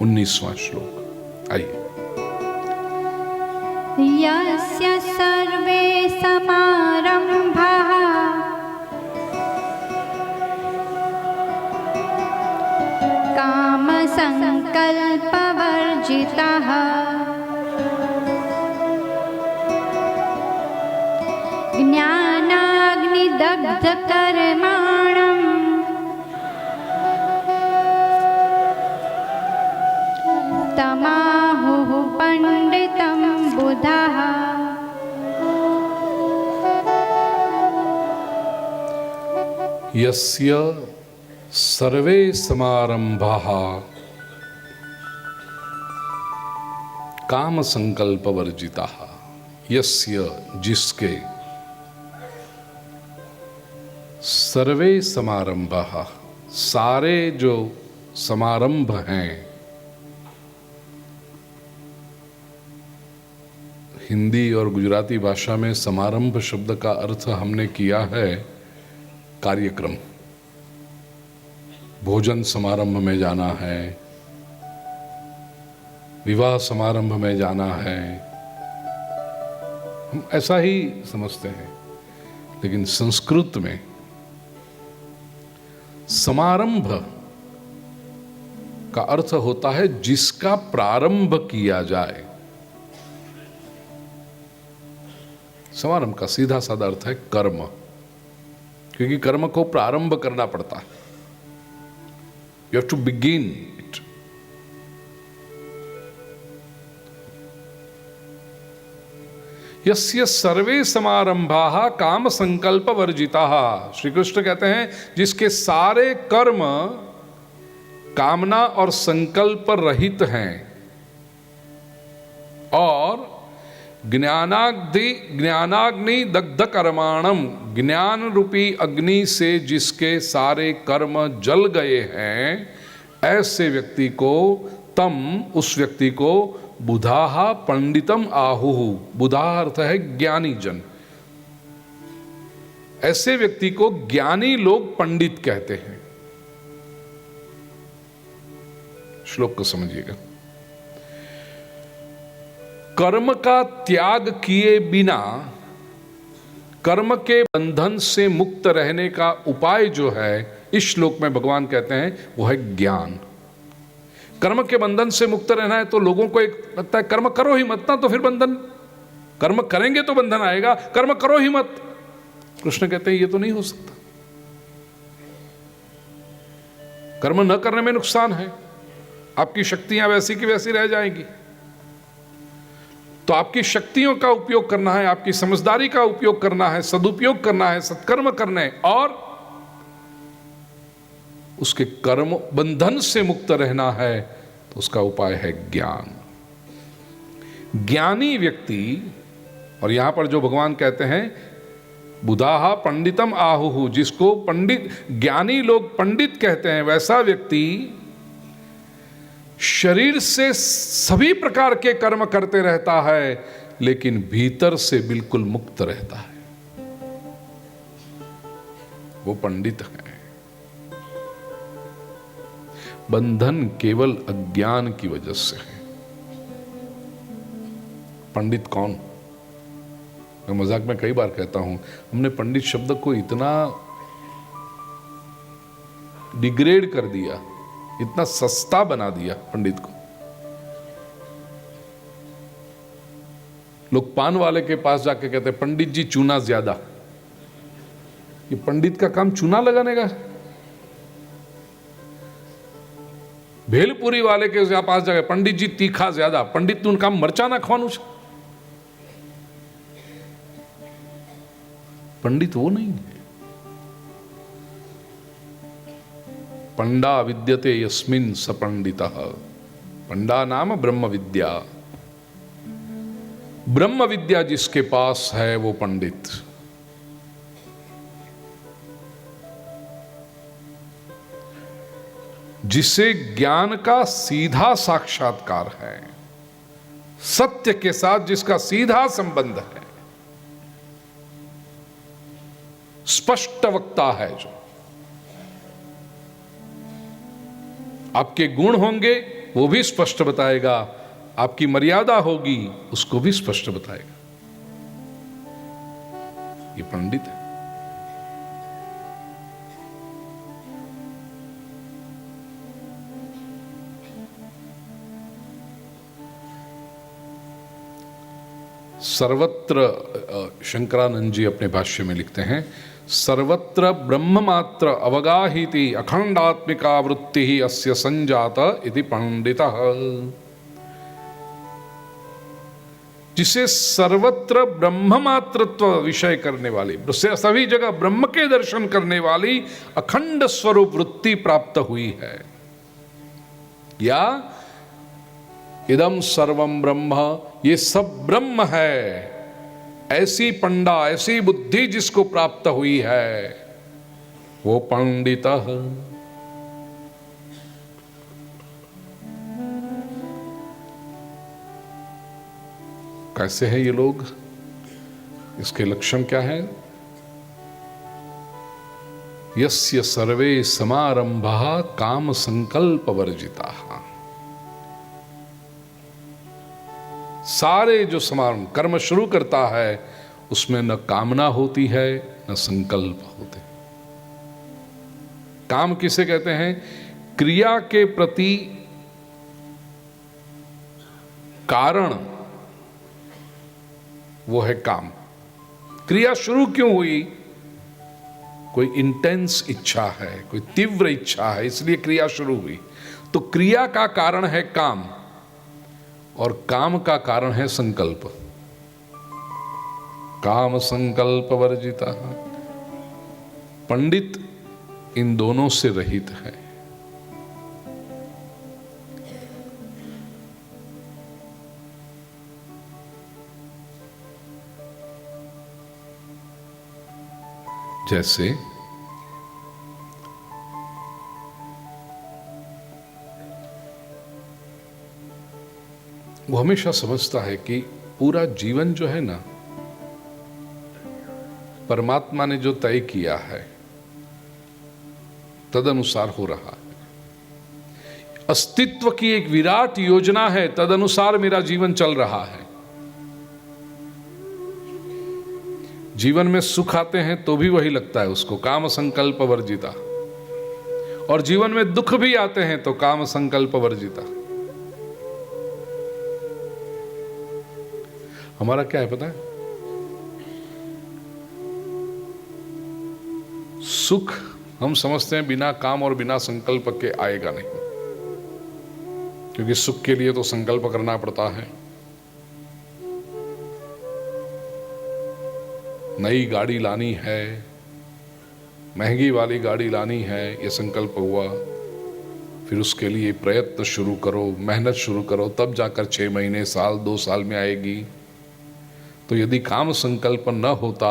19वां श्लोक। आइए। यस्य सर्वे समारंभाः कामसंकल्पवर्जिताः ज्ञानाग्निदग्धकर्माणं तमाहुः पंडितं बुधाः। यस्य सर्वे समारंभाः काम संकल्प वर्जिताः। यस्य जिसके, सर्वे समारंभाः सारे जो समारंभ हैं, हिंदी और गुजराती भाषा में समारंभ शब्द का अर्थ हमने किया है कार्यक्रम। भोजन समारंभ में जाना है, विवाह समारंभ में जाना है, हम ऐसा ही समझते हैं। लेकिन संस्कृत में समारंभ का अर्थ होता है जिसका प्रारंभ किया जाए। समारंभ का सीधा साधा अर्थ है कर्म, क्योंकि कर्म को प्रारंभ करना पड़ता है। You have to begin it. यस्य सर्वे समारंभाः काम संकल्प वर्जिताः। श्री कृष्ण कहते हैं जिसके सारे कर्म कामना और संकल्प रहित हैं, और ज्ञानाग्नि दग्ध कर्माणम, ज्ञान रूपी अग्नि से जिसके सारे कर्म जल गए हैं, ऐसे व्यक्ति को, तम उस व्यक्ति को बुधाः पंडितम आहुः। बुधा अर्थ है ज्ञानी जन। ऐसे व्यक्ति को ज्ञानी लोग पंडित कहते हैं। श्लोक को समझिएगा। कर्म का त्याग किए बिना कर्म के बंधन से मुक्त रहने का उपाय जो है, इस श्लोक में भगवान कहते हैं वो है ज्ञान। कर्म के बंधन से मुक्त रहना है तो लोगों को एक लगता है कर्म करो ही मत ना, तो फिर बंधन, कर्म करेंगे तो बंधन आएगा, कर्म करो ही मत। कृष्ण कहते हैं ये तो नहीं हो सकता। कर्म न करने में नुकसान है, आपकी शक्तियां वैसी की वैसी रह जाएंगी। तो आपकी शक्तियों का उपयोग करना है, आपकी समझदारी का उपयोग करना है, सदुपयोग करना है, सत्कर्म करने, और उसके कर्म बंधन से मुक्त रहना है, तो उसका उपाय है ज्ञान। ज्ञानी व्यक्ति, और यहां पर जो भगवान कहते हैं बुधाः पंडितम आहुः, जिसको पंडित ज्ञानी लोग पंडित कहते हैं, वैसा व्यक्ति शरीर से सभी प्रकार के कर्म करते रहता है, लेकिन भीतर से बिल्कुल मुक्त रहता है। वो पंडित है। बंधन केवल अज्ञान की वजह से है। पंडित कौन? मैं मजाक में कई बार कहता हूं, हमने पंडित शब्द को इतना डिग्रेड कर दिया, इतना सस्ता बना दिया पंडित को। लोग पान वाले के पास जाके कहते हैं पंडित जी चूना ज्यादा। ये पंडित का काम चूना लगाने का? भेलपुरी वाले के पास जाके पंडित जी तीखा ज्यादा। पंडित નું કામ મરચા નાખવાનું છે? पंडित वो नहीं है। पंडा विद्यते यस्मिन् स पंडितः। पंडा नाम ब्रह्म विद्या। ब्रह्म विद्या जिसके पास है वो पंडित। जिसे ज्ञान का सीधा साक्षात्कार है, सत्य के साथ जिसका सीधा संबंध है, स्पष्ट वक्ता है। जो आपके गुण होंगे वो भी स्पष्ट बताएगा, आपकी मर्यादा होगी उसको भी स्पष्ट बताएगा। ये पंडित है। सर्वत्र, शंकरानंद जी अपने भाष्य में लिखते हैं, सर्वत्र ब्रह्म मात्र अवगाहिति अखंडात्मिका वृत्ति ही अस्य संजात इति पंडितः। जिसे सर्वत्र ब्रह्म मात्रत्व विषय करने वाली, सभी जगह ब्रह्म के दर्शन करने वाली अखंड स्वरूप वृत्ति प्राप्त हुई है, या इदम सर्वम ब्रह्म, ये सब ब्रह्म है, ऐसी पंडा, ऐसी बुद्धि जिसको प्राप्त हुई है वो पंडित। कैसे हैं ये लोग, इसके लक्षण क्या है? यस्य सर्वे समारंभा काम संकल्प वर्जिता। सारे जो समारंभ कर्म शुरू करता है उसमें न कामना होती है न संकल्प होते। काम किसे कहते हैं? क्रिया के प्रति कारण वो है काम। क्रिया शुरू क्यों हुई? कोई इंटेंस इच्छा है, कोई तीव्र इच्छा है, इसलिए क्रिया शुरू हुई। तो क्रिया का कारण है काम और काम का कारण है संकल्प। काम संकल्प वर्जिता। पंडित इन दोनों से रहित है। जैसे वो हमेशा समझता है कि पूरा जीवन जो है ना, परमात्मा ने जो तय किया है तदनुसार हो रहा है। अस्तित्व की एक विराट योजना है, तदनुसार मेरा जीवन चल रहा है। जीवन में सुख आते हैं तो भी वही लगता है उसको, काम संकल्प वर्जिता। और जीवन में दुख भी आते हैं तो काम संकल्प वर्जिता। हमारा क्या है पता है? सुख हम समझते हैं बिना काम और बिना संकल्प के आएगा नहीं, क्योंकि सुख के लिए तो संकल्प करना पड़ता है। नई गाड़ी लानी है, महंगी वाली गाड़ी लानी है, ये संकल्प हुआ। फिर उसके लिए प्रयत्न शुरू करो, मेहनत शुरू करो, तब जाकर 6 महीने, साल, 2 साल में आएगी। तो यदि काम संकल्प न होता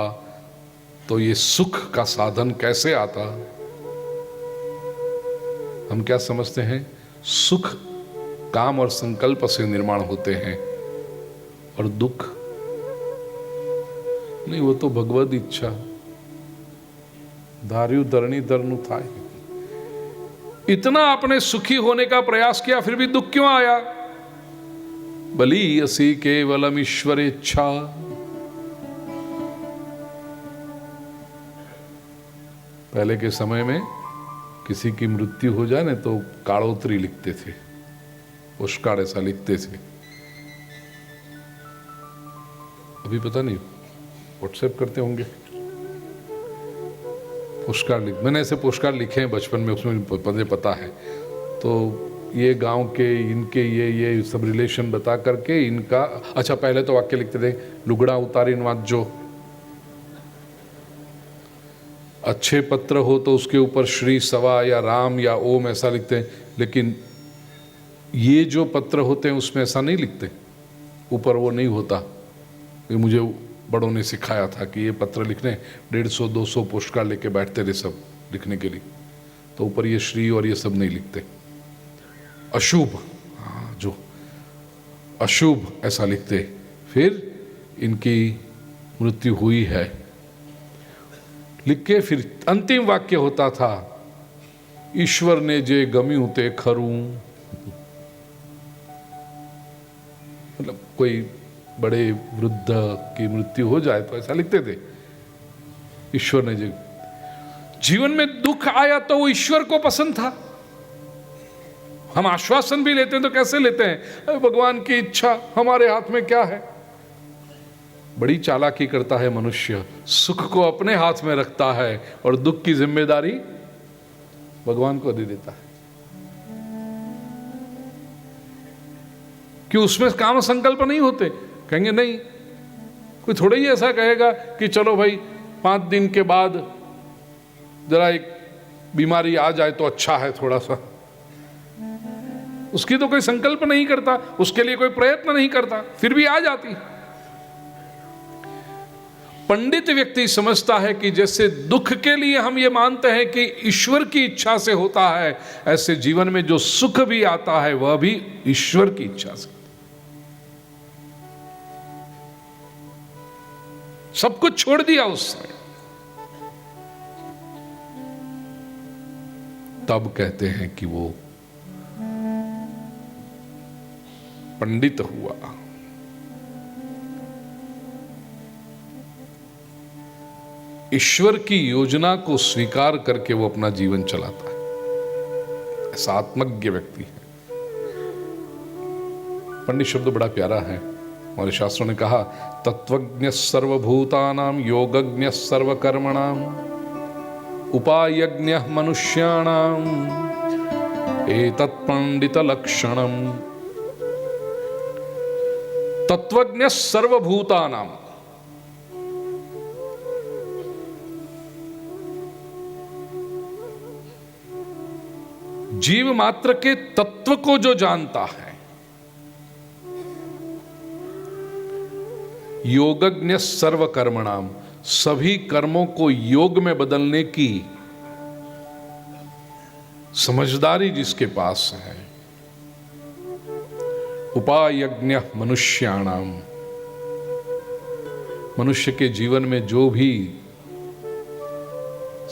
तो ये सुख का साधन कैसे आता? हम क्या समझते हैं? सुख काम और संकल्प से निर्माण होते हैं और दुख नहीं, वो तो भगवद इच्छा। धार्यु धरणी धरनु था। इतना आपने सुखी होने का प्रयास किया, फिर भी दुख क्यों आया? बलीयसी केवलम ईश्वर इच्छा। पहले के समय में किसी की मृत्यु हो जाए ना तो काड़ोत्री लिखते थे, पुष्कार ऐसा लिखते थे। अभी पता नहीं, व्हाट्सएप करते होंगे, पुष्कार लिख। मैंने ऐसे पुष्कार लिखे हैं बचपन में, उसमें मुझे पता है। तो ये गांव के इनके ये सब रिलेशन बता करके इनका, अच्छा पहले तो वाक्य लिखते थे, लुगड़ा उतारी नवाज जो। अच्छे पत्र हो तो उसके ऊपर श्री सवा या राम या ओम ऐसा लिखते हैं, लेकिन ये जो पत्र होते हैं उसमें ऐसा नहीं लिखते, ऊपर वो नहीं होता। ये मुझे बड़ों ने सिखाया था कि ये पत्र लिखने 150-200 पोस्टकार लेके बैठते थे सब लिखने के लिए, तो ऊपर ये श्री और ये सब नहीं लिखते। अशुभ, जो अशुभ ऐसा लिखते। फिर इनकी मृत्यु हुई है लिख के फिर अंतिम वाक्य होता था, ईश्वर ने जे गम्यू ते खरूं। मतलब कोई बड़े वृद्ध की मृत्यु हो जाए तो ऐसा लिखते थे, ईश्वर ने जो जीवन में दुख आया तो वो ईश्वर को पसंद था। हम आश्वासन भी लेते हैं तो कैसे लेते हैं, अरे भगवान की इच्छा, हमारे हाथ में क्या है। बड़ी चालाकी करता है मनुष्य, सुख को अपने हाथ में रखता है और दुख की जिम्मेदारी भगवान को दे देता है। कि उसमें काम संकल्प नहीं होते, कहेंगे नहीं, कोई थोड़ा ही ऐसा कहेगा कि चलो भाई 5 दिन के बाद जरा एक बीमारी आ जाए तो अच्छा है थोड़ा सा। उसकी तो कोई संकल्प नहीं करता, उसके लिए कोई प्रयत्न नहीं करता, फिर भी आ जाती। पंडित व्यक्ति समझता है कि जैसे दुख के लिए हम ये मानते हैं कि ईश्वर की इच्छा से होता है, ऐसे जीवन में जो सुख भी आता है वह भी ईश्वर की इच्छा से। सब कुछ छोड़ दिया उसने, तब कहते हैं कि वो पंडित हुआ। ईश्वर की योजना को स्वीकार करके वो अपना जीवन चलाता है, ऐसा आत्मज्ञ व्यक्ति है। पंडित शब्द बड़ा प्यारा है। हमारे शास्त्रों ने कहा, तत्वज्ञ सर्वभूतानां योगज्ञ सर्वकर्मणां उपायज्ञ मनुष्याणां एतत् पंडित लक्षणम्। तत्वज्ञ सर्वभूतानां, जीव मात्र के तत्व को जो जानता है, योगज्ञ सर्वकर्मणाम, सभी कर्मों को योग में बदलने की समझदारी जिसके पास है, उपायज्ञ मनुष्याणाम, मनुष्य के जीवन में जो भी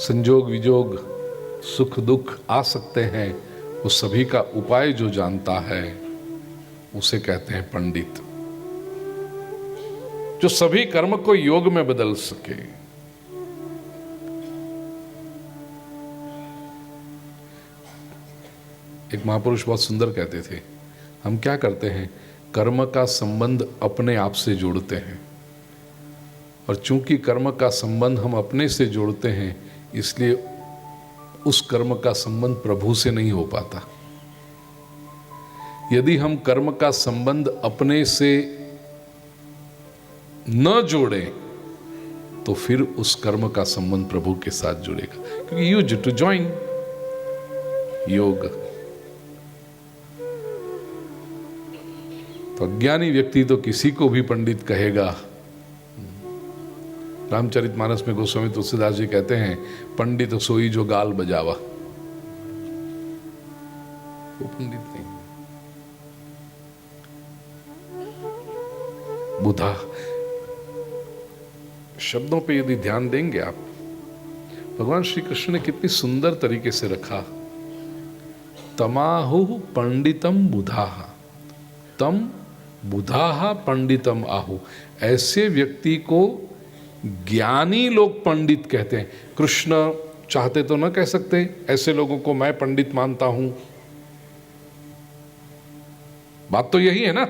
संजोग विजोग सुख दुख आ सकते हैं, वो सभी का उपाय जो जानता है उसे कहते हैं पंडित। जो सभी कर्म को योग में बदल सके। एक महापुरुष बहुत सुंदर कहते थे, हम क्या करते हैं, कर्म का संबंध अपने आप से जोड़ते हैं, और चूंकि कर्म का संबंध हम अपने से जोड़ते हैं, इसलिए उस कर्म का संबंध प्रभु से नहीं हो पाता। यदि हम कर्म का संबंध अपने से न जोड़ें तो फिर उस कर्म का संबंध प्रभु के साथ जुड़ेगा, क्योंकि यूज टू ज्वाइन योग। तो अज्ञानी व्यक्ति तो किसी को भी पंडित कहेगा। रामचरितमानस में गोस्वामी तुलसीदास जी कहते हैं, पंडित सोई जो गाल बजावा, वो पंडित नहीं। बुधा शब्दों पे यदि ध्यान देंगे आप, भगवान श्री कृष्ण ने कितनी सुंदर तरीके से रखा। तमाहु पंडितम बुधाः, तम बुधाः पंडितम आहु। ऐसे व्यक्ति को ज्ञानी लोग पंडित कहते हैं। कृष्ण चाहते तो न कह सकते ऐसे लोगों को मैं पंडित मानता हूं, बात तो यही है ना।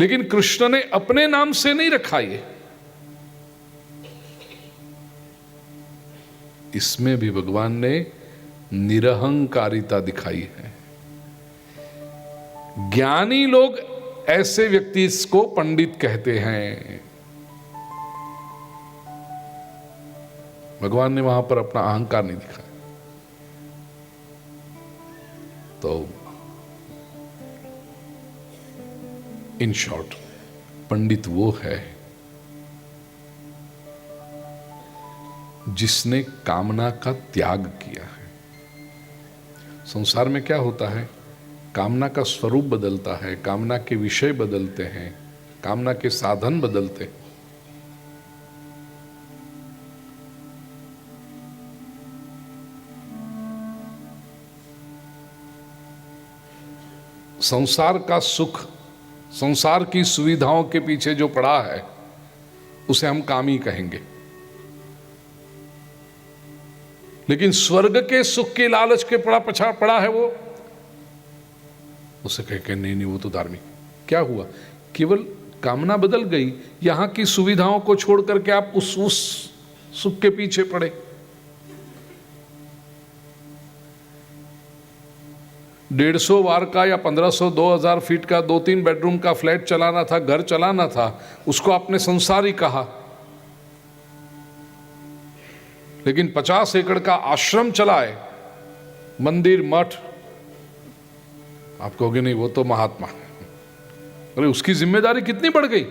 लेकिन कृष्ण ने अपने नाम से नहीं रखा ये, इसमें भी भगवान ने निरहंकारिता दिखाई है। ज्ञानी लोग ऐसे व्यक्ति को पंडित कहते हैं। भगवान ने वहां पर अपना अहंकार नहीं दिखाया। तो इन शॉर्ट, पंडित वो है जिसने कामना का त्याग किया है। संसार में क्या होता है, कामना का स्वरूप बदलता है, कामना के विषय बदलते हैं, कामना के साधन बदलते हैं। संसार का सुख संसार की सुविधाओं के पीछे जो पड़ा है उसे हम कामी कहेंगे, लेकिन स्वर्ग के सुख के लालच के पड़ा है वो, उसे कह के नहीं वो तो धार्मिक। क्या हुआ? केवल कामना बदल गई, यहां की सुविधाओं को छोड़ करके आप उस सुख के पीछे पड़े। डेढ़ वार का या 1500 2000 फीट का 2-3 बेडरूम का फ्लैट चलाना था, घर चलाना था, उसको आपने संसार ही कहा। लेकिन 50 एकड़ का आश्रम चलाए, मंदिर मठ, आप कहोगे नहीं वो तो महात्मा। अरे उसकी जिम्मेदारी कितनी बढ़ गई।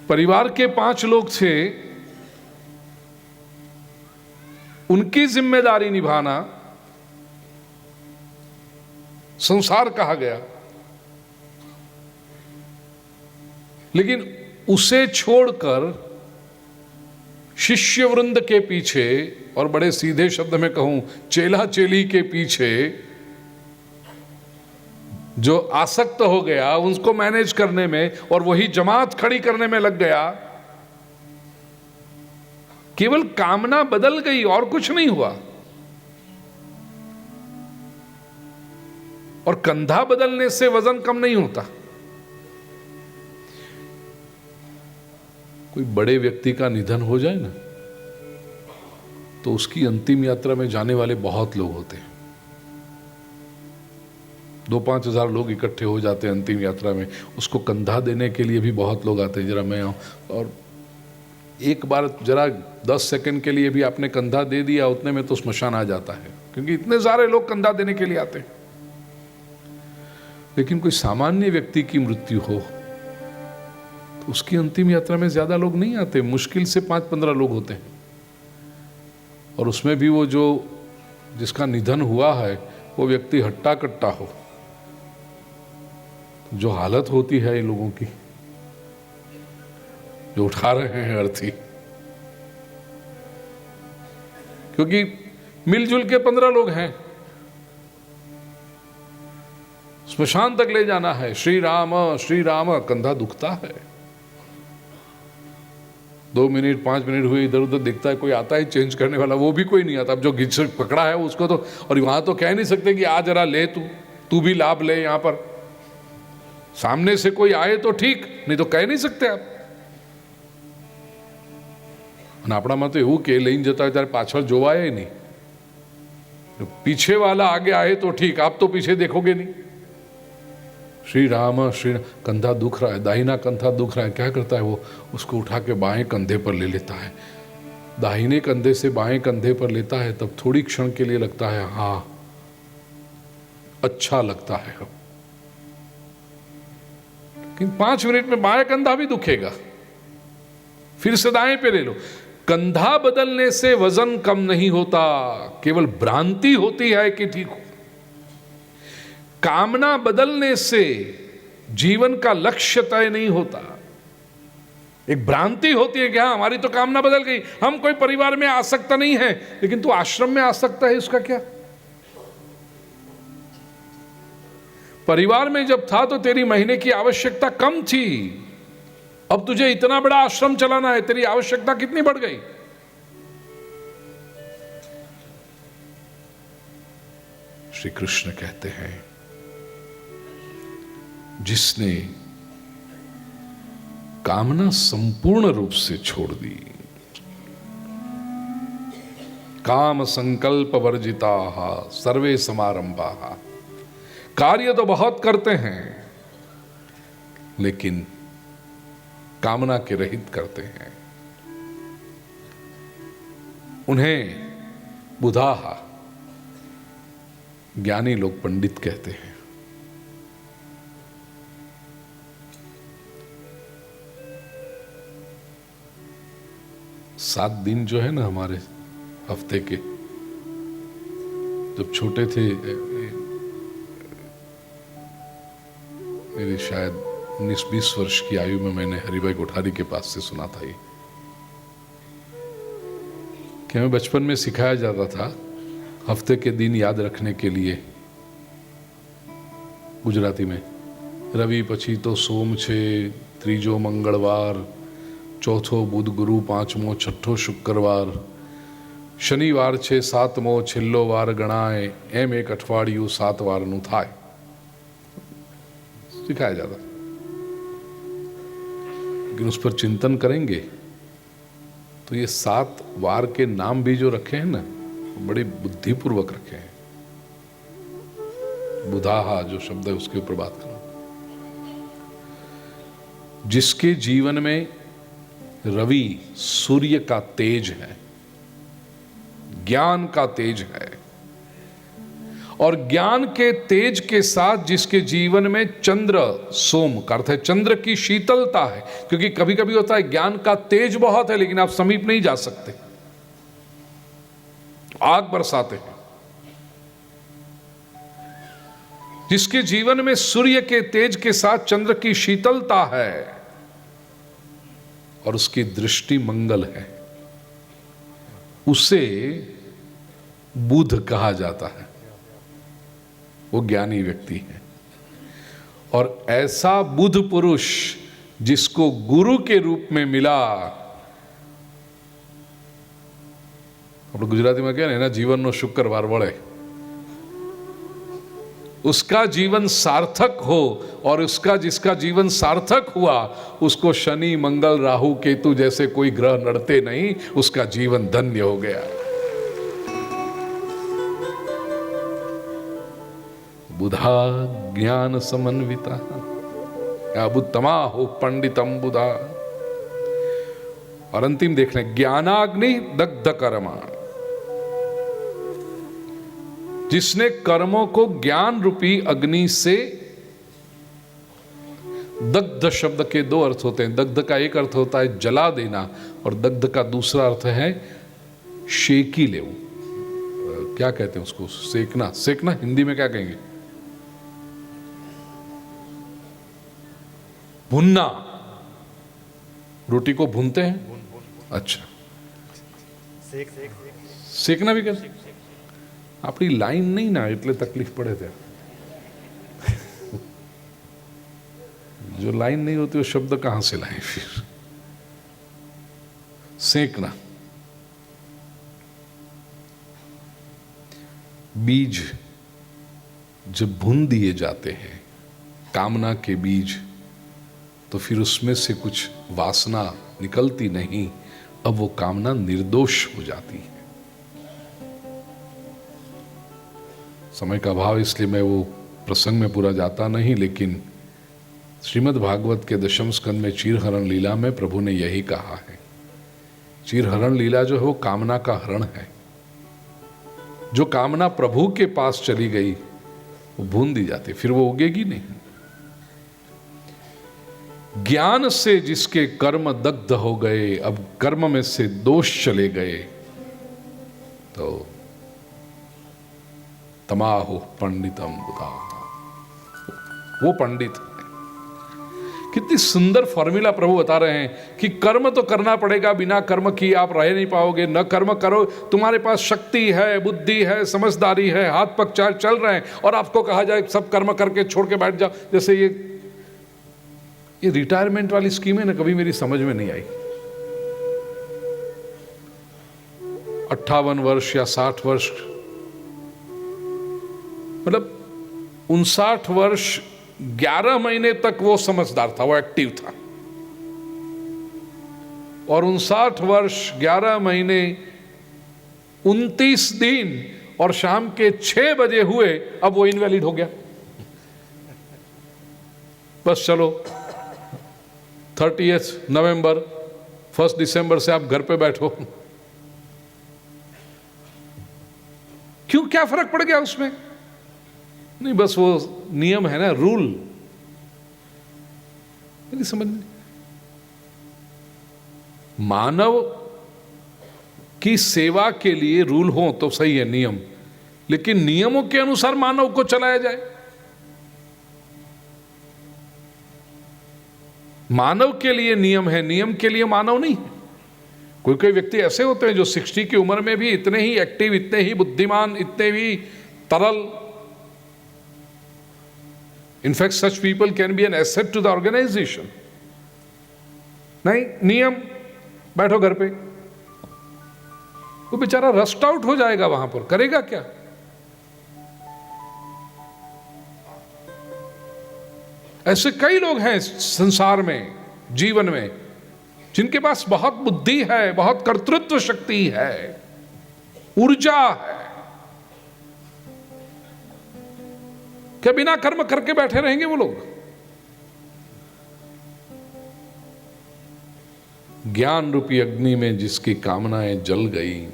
परिवार के 5 लोग थे, उनकी जिम्मेदारी निभाना संसार कहा गया, लेकिन उसे छोड़कर शिष्य वृंद के पीछे, और बड़े सीधे शब्द में कहूं चेला चेली के पीछे जो आसक्त हो गया, उसको मैनेज करने में और वही जमात खड़ी करने में लग गया। केवल कामना बदल गई और कुछ नहीं हुआ। और कंधा बदलने से वजन कम नहीं होता। कोई बड़े व्यक्ति का निधन हो जाए ना, तो उसकी अंतिम यात्रा में जाने वाले बहुत लोग होते हैं। 2-5 हजार लोग इकट्ठे हो जाते हैं अंतिम यात्रा में। उसको कंधा देने के लिए भी बहुत लोग आते हैं, जरा मैं आऊं। और एक बार जरा 10 सेकंड के लिए भी आपने कंधा दे दिया, उतने में तो स्मशान आ जाता है, क्योंकि इतने सारे लोग कंधा देने के लिए आते हैं। लेकिन कोई सामान्य व्यक्ति की मृत्यु हो तो उसकी अंतिम यात्रा में ज्यादा लोग नहीं आते, मुश्किल से 5-15 लोग होते हैं। और उसमें भी वो जो जिसका निधन हुआ है वो व्यक्ति हट्टा कट्टा हो, जो हालत होती है इन लोगों की, जो उठा रहे हैं अर्थी, क्योंकि मिलजुल के 15 लोग हैं, स्मशान तक ले जाना है। श्री राम कंधा दुखता है। 2 मिनट 5 मिनट हुए, इधर उधर दिखता है, कोई आता है चेंज करने वाला, वो भी कोई नहीं आता। अब जो गिच पकड़ा है उसको तो, और वहां तो कह नहीं सकते कि आ जरा ले, तू भी लाभ ले। यहां पर सामने से कोई आए तो ठीक, नहीं तो कह नहीं सकते आप। આપણામાં તો એવું કે લઈને જતા હોય ત્યારે પાછળ જોવાય नहीं, पीछे वाला आगे आए तो ठीक, आप तो पीछे देखोगे नहीं। श्री राम कंधा दुख रहा है, दाहिना कंधा दुख रहा है, क्या करता है वो, उसको उठा के बाएं कंधे पर ले लेता है। दाहिने कंधे से बाएं कंधे पर लेता है, तब थोड़ी क्षण के लिए लगता है हाँ अच्छा लगता है, लेकिन 5 मिनट में बाएं कंधा भी दुखेगा, फिर से दाएं पे ले लो। कंधा बदलने से वजन कम नहीं होता, केवल भ्रांति होती है कि ठीक हो। कामना बदलने से जीवन का लक्ष्य तय नहीं होता। एक भ्रांति होती है कि हाँ हमारी तो कामना बदल गई, हम कोई परिवार में आसक्त नहीं है, लेकिन तू आश्रम में आसक्त है, उसका क्या? परिवार में जब था तो तेरी महीने की आवश्यकता कम थी, अब तुझे इतना बड़ा आश्रम चलाना है, तेरी आवश्यकता कितनी बढ़ गई। श्री कृष्ण कहते हैं जिसने कामना संपूर्ण रूप से छोड़ दी, काम संकल्प वर्जिता सर्वे समारंभा, कार्य तो बहुत करते हैं लेकिन कामना के रहित करते हैं, उन्हें बुधाहा ज्ञानी लोग पंडित कहते हैं। सात दिन जो है ना हमारे हफ्ते के, जब छोटे थे, मेरी शायद 19-20 वर्ष की आयु में मैंने हरिभाई कोठारी के पास से सुना था ये कि हमें बचपन में सिखाया जाता था हफ्ते के दिन याद रखने के लिए गुजराती में रवि पछी तो सोम छे, त्रीजो मंगलवार, चौथो बुध गुरु, पांचमो छठो शुक्रवार, शनिवार छे, सातमो छेल्लो वार गणाए, एम एक अठवाडिયું 7 વારનું થાય सिखाया जाता। लेकिन उस पर चिंतन करेंगे तो ये 7 वार के नाम भी जो रखे हैं ना, बड़ी बुद्धिपूर्वक रखे हैं। बुधाहा जो शब्द है उसके ऊपर बात करो। जिसके जीवन में रवि सूर्य का तेज है, ज्ञान का तेज है, और ज्ञान के तेज के साथ जिसके जीवन में चंद्र, सोम का अर्थ है चंद्र की शीतलता है, क्योंकि कभी कभी होता है ज्ञान का तेज बहुत है लेकिन आप समीप नहीं जा सकते, आग बरसाते हैं। जिसके जीवन में सूर्य के तेज के साथ चंद्र की शीतलता है और उसकी दृष्टि मंगल है, उसे बुध कहा जाता है, वो ज्ञानी व्यक्ति है। और ऐसा बुध पुरुष जिसको गुरु के रूप में मिला, આપણે ગુજરાતીમાં કહે ને એના જીવનનો શુક્રવાર વળે, उसका जीवन सार्थक हो, और उसका जिसका जीवन सार्थक हुआ उसको शनि मंगल राहु केतु जैसे कोई ग्रह नड़ते नहीं, उसका जीवन धन्य हो गया। बुधा ज्ञान समन्विता बुद्धमा हो पंडितम बुधा। और अंतिम देख लें, ज्ञानाग्नि दग्ध कर्मा, जिसने कर्मों को ज्ञान रूपी अग्नि से, दग्ध शब्द के 2 अर्थ होते हैं। दग्ध का एक अर्थ होता है जला देना, और दग्ध का दूसरा अर्थ है शेकी ले, क्या कहते हैं उसको, सेकना। सेकना हिंदी में क्या कहेंगे, भुनना। रोटी को भूनते हैं, अच्छा, सेकना भी कहते। अपनी लाइन नहीं ना, એટલે तकलीफ पड़े थे। जो लाइन नहीं होती वो शब्द कहां से लाए फिर। सेकना, बीज जब भून दिए जाते हैं, कामना के बीज, तो फिर उसमें से कुछ वासना निकलती नहीं, अब वो कामना निर्दोष हो जाती है। समय का अभाव इसलिए मैं वो प्रसंग में पूरा जाता नहीं, लेकिन श्रीमद् भागवत के 10वें स्कंद में चीरहरण लीला में प्रभु ने यही कहा है। चीरहरण लीला जो है वो कामना का हरण है। जो कामना प्रभु के पास चली गई वो भून दी जाती, फिर वो उगेगी नहीं। ज्ञान से जिसके कर्म दग्ध हो गए, अब कर्म में से दोष चले गए, तो तमाहु पंडितम बुधा, वो पंडित है। कितनी सुंदर फॉर्मूला प्रभु बता रहे हैं कि कर्म तो करना पड़ेगा, बिना कर्म किए आप रह नहीं पाओगे। न कर्म करो, तुम्हारे पास शक्ति है, बुद्धि है, समझदारी है, हाथ पग चल रहे हैं, और आपको कहा जाए सब कर्म करके छोड़ के बैठ जाओ। जैसे ये रिटायरमेंट वाली स्कीम है ना, कभी मेरी समझ में नहीं आई। 58 वर्ष या 60 वर्ष, मतलब 59 वर्ष 11 महीने तक वो समझदार था, वो एक्टिव था, और 59 वर्ष 11 महीने 29 दिन और शाम के 6 बजे हुए, अब वो इनवैलिड हो गया। बस चलो 30 नवंबर 1 दिसंबर से आप घर पे बैठो। क्यों, क्या फर्क पड़ गया उसमें? नहीं, बस वो नियम है ना, रूल। मेरी समझ में, मानव की सेवा के लिए रूल हो तो सही है, नियम, लेकिन नियमों के अनुसार मानव को चलाया जाए। मानव के लिए नियम है, नियम के लिए मानव नहीं है। कोई कोई व्यक्ति ऐसे होते हैं जो 60 की उम्र में भी इतने ही एक्टिव, इतने ही बुद्धिमान, इतने ही तरल। In fact such people can be an asset to the organisation. नहीं, नियम, बैठो घर पे, वो बेचारा रस्ट आउट हो जाएगा वहां पर, करेगा क्या? ऐसे कई लोग हैं संसार में, जीवन में, जिनके पास बहुत बुद्धि है, बहुत कर्तृत्व शक्ति है, ऊर्जा है, क्या बिना कर्म करके बैठे रहेंगे वो लोग? ज्ञान रूपी अग्नि में जिसकी कामनाएं जल गई,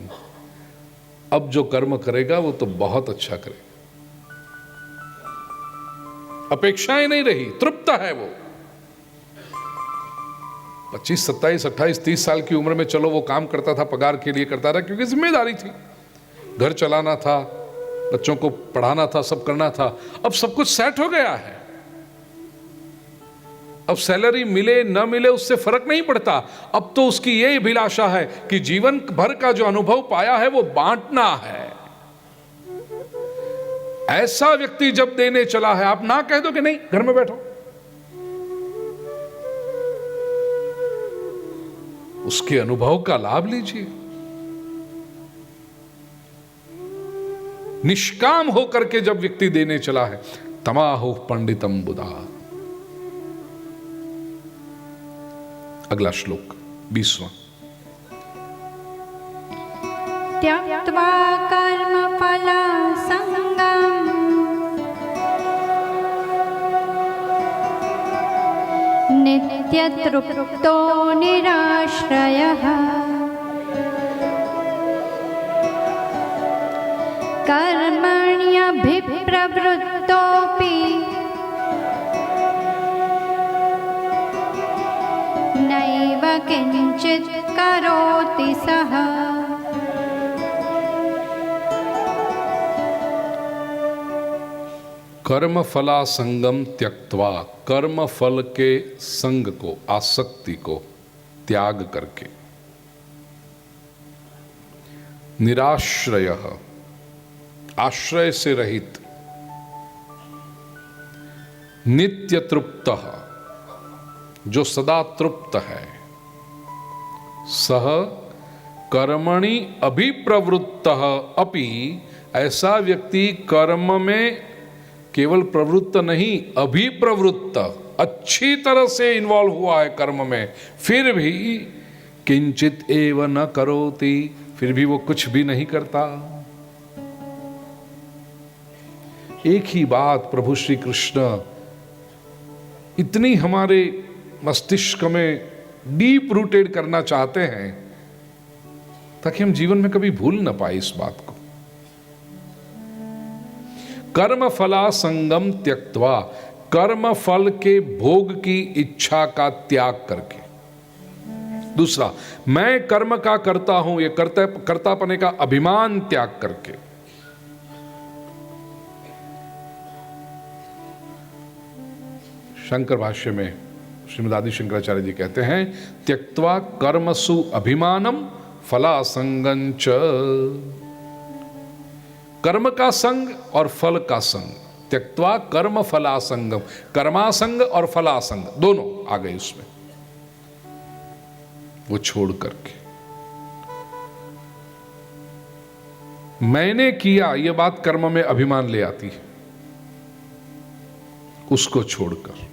अब जो कर्म करेगा वो तो बहुत अच्छा करेगा। अपेक्षाएं नहीं रही, तृप्त है वो। 25, 27, 28, 30 साल की उम्र में चलो वो काम करता था, पगार के लिए करता था, क्योंकि जिम्मेदारी थी, घर चलाना था, बच्चों को पढ़ाना था, सब करना था। अब सब कुछ सेट हो गया है, अब सैलरी मिले न मिले उससे फर्क नहीं पड़ता। अब तो उसकी ये अभिलाषा है कि जीवन भर का जो अनुभव पाया है वो बांटना है। ऐसा व्यक्ति जब देने चला है, आप ना कह दो कि नहीं घर में बैठो, उसके अनुभव का लाभ लीजिए। निष्काम होकर के जब व्यक्ति देने चला है, तमाहु पंडितम बुधा। अगला श्लोक 20वां। त्यक्त्वा कर्मफला संगम नित्यतृप्तो निराश्रयः कर्मण्यभिप्रवृत्तोऽपि नैव किंचित् करोति सः। कर्म फला संगम त्यक्त्वा, कर्म फल के संग को, आसक्ति को त्याग करके, निराश्रयः, आश्रय से रहित, नित्य तृप्तः, जो सदा तृप्त है, सह कर्मणि अभिप्रवृत्तः अपि, ऐसा व्यक्ति कर्म में केवल प्रवृत्त नहीं, अभिप्रवृत्त, अच्छी तरह से इन्वॉल्व हुआ है कर्म में, फिर भी किंचित एव न करोति, फिर भी वो कुछ भी नहीं करता। एक ही बात प्रभु श्री कृष्ण इतनी हमारे मस्तिष्क में डीप रूटेड करना चाहते हैं ताकि हम जीवन में कभी भूल ना पाए इस बात को। कर्म फला संगम त्यक्त्वा, कर्म फल के भोग की इच्छा का त्याग करके। दूसरा, मैं कर्म का करता हूं, ये कर्तापने का अभिमान त्याग करके। शंकर भाष्य में श्रीमद् आदि शंकराचार्य जी कहते हैं, त्यक्त्वा कर्मसु अभिमानम फला संगंच। कर्म का संग और फल का संग, त्यक्त्वा कर्म फलासंगम, कर्मासंग और फलासंग दोनों आ गए उसमें, वो छोड़ करके। मैंने किया, यह बात कर्म में अभिमान ले आती है, उसको छोड़कर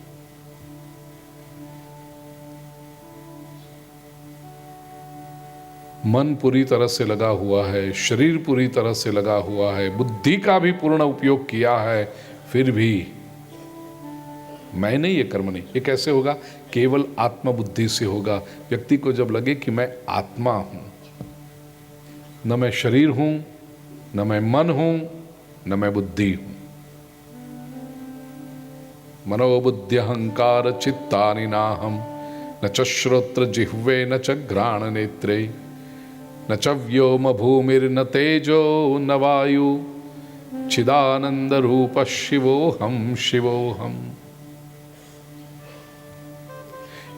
मन पूरी तरह से लगा हुआ है, शरीर पूरी तरह से लगा हुआ है, बुद्धि का भी पूर्ण उपयोग किया है, फिर भी मैं नहीं, ये कर्म नहीं। ये कैसे होगा? केवल आत्मबुद्धि से होगा। व्यक्ति को जब लगे कि मैं आत्मा हूं, न मैं शरीर हूं, न मैं मन हूं, न मैं बुद्धि हूं। मनोबुद्धि अहंकार चित्तानि नाहम, न च श्रोत्र जिह्वे न च घ्राण नेत्रे, न च व्योम भूमिर्न तेजो न वायु, चिदानंद रूप शिवोहम शिवोहम।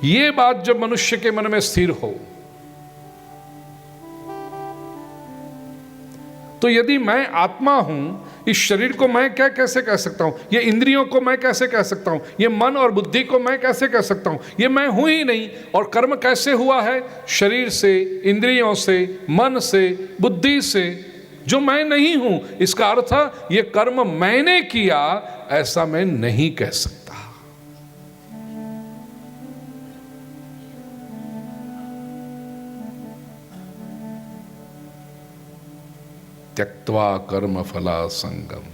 ये बात जब मनुष्य के मन में स्थिर हो तो यदि मैं आत्मा हूं, इस शरीर को मैं क्या कैसे कह सकता हूं, ये इंद्रियों को मैं कैसे कह सकता हूं, ये मन और बुद्धि को मैं कैसे कह सकता हूं, ये मैं हूं ही नहीं। और कर्म कैसे हुआ है? शरीर से, इंद्रियों से, मन से, बुद्धि से, जो मैं नहीं हूं। इसका अर्थ ये कर्म मैंने किया, ऐसा मैं नहीं कह सकता। त्यक्त्वा कर्म फला संगम,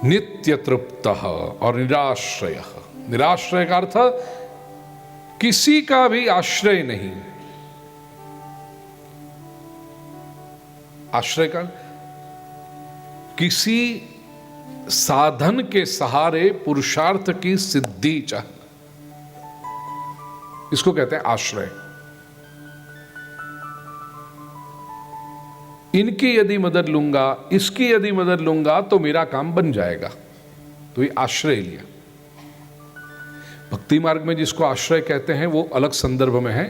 नित्य तृप्त और निराश्रय। निराश्रय का अर्थ किसी का भी आश्रय नहीं। आश्रय का किसी साधन के सहारे पुरुषार्थ की सिद्धि चाहना, इसको कहते हैं आश्रय। इनकी यदि मदद लूंगा, इसकी यदि मदद लूंगा तो मेरा काम बन जाएगा, तो ये आश्रय लिया। भक्ति मार्ग में जिसको आश्रय कहते हैं वो अलग संदर्भ में है।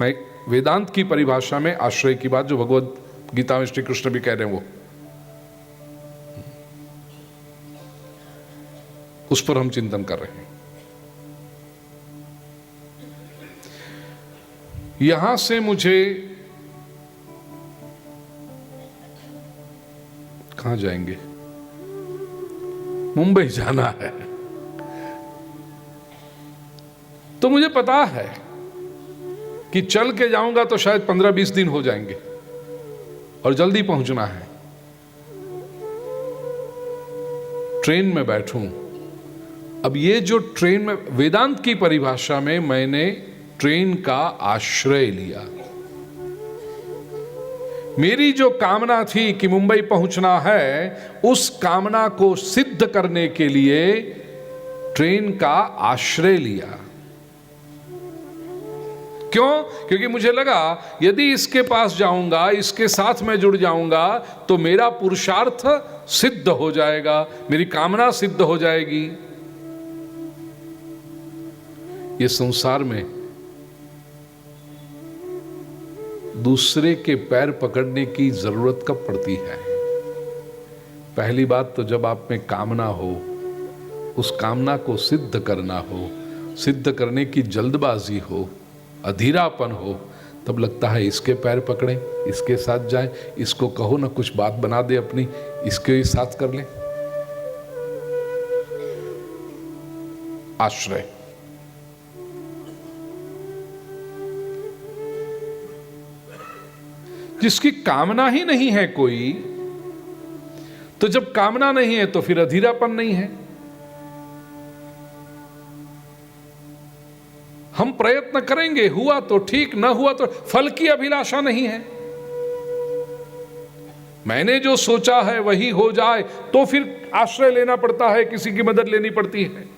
मैं वेदांत की परिभाषा में आश्रय की बात जो भगवद गीता में श्री कृष्ण भी कह रहे हैं वो, उस पर हम चिंतन कर रहे हैं। यहां से मुझे कहां जाएंगे? मुंबई जाना है। तो मुझे पता है कि चल के जाऊंगा तो शायद 15-20 दिन हो जाएंगे और जल्दी पहुंचना है। ट्रेन में बैठूं। अब ये जो ट्रेन में, वेदांत की परिभाषा में मैंने ट्रेन का आश्रय लिया। मेरी जो कामना थी कि मुंबई पहुंचना है, उस कामना को सिद्ध करने के लिए ट्रेन का आश्रय लिया। क्यों? क्योंकि मुझे लगा यदि इसके पास जाऊंगा, इसके साथ में जुड़ जाऊंगा तो मेरा पुरुषार्थ सिद्ध हो जाएगा, मेरी कामना सिद्ध हो जाएगी। ये संसार में दूसरे के पैर पकड़ने की जरूरत कब पड़ती है? पहली बात तो जब आप में कामना हो, उस कामना को सिद्ध करना हो, सिद्ध करने की जल्दबाजी हो, अधीरापन हो, तब लगता है इसके पैर पकड़ें, इसके साथ जाएं, इसको कहो ना कुछ बात बना दे अपनी, इसके साथ कर लें। आश्रय। जिसकी कामना ही नहीं है कोई, तो जब कामना नहीं है तो फिर अधीरापन नहीं है। हम प्रयत्न करेंगे, हुआ तो ठीक, न हुआ तो, फल की अभिलाषा नहीं है। मैंने जो सोचा है वही हो जाए तो फिर आश्रय लेना पड़ता है, किसी की मदद लेनी पड़ती है।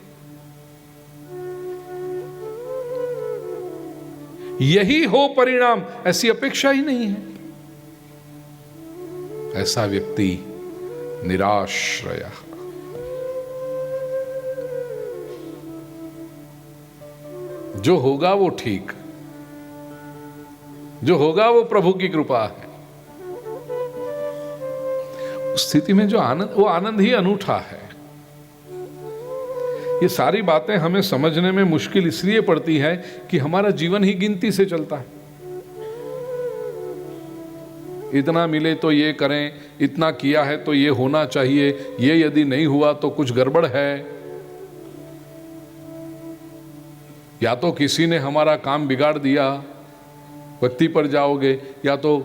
यही हो परिणाम, ऐसी अपेक्षा ही नहीं है। ऐसा व्यक्ति निराश्रय। जो होगा वो ठीक, जो होगा वो प्रभु की कृपा है। उस स्थिति में जो आनंद, वो आनंद ही अनूठा है। ये सारी बातें हमें समझने में मुश्किल इसलिए पड़ती है कि हमारा जीवन ही गिनती से चलता है। इतना मिले तो ये करें, इतना किया है तो ये होना चाहिए, ये यदि नहीं हुआ तो कुछ गड़बड़ है, या तो किसी ने हमारा काम बिगाड़ दिया, व्यक्ति पर जाओगे, या तो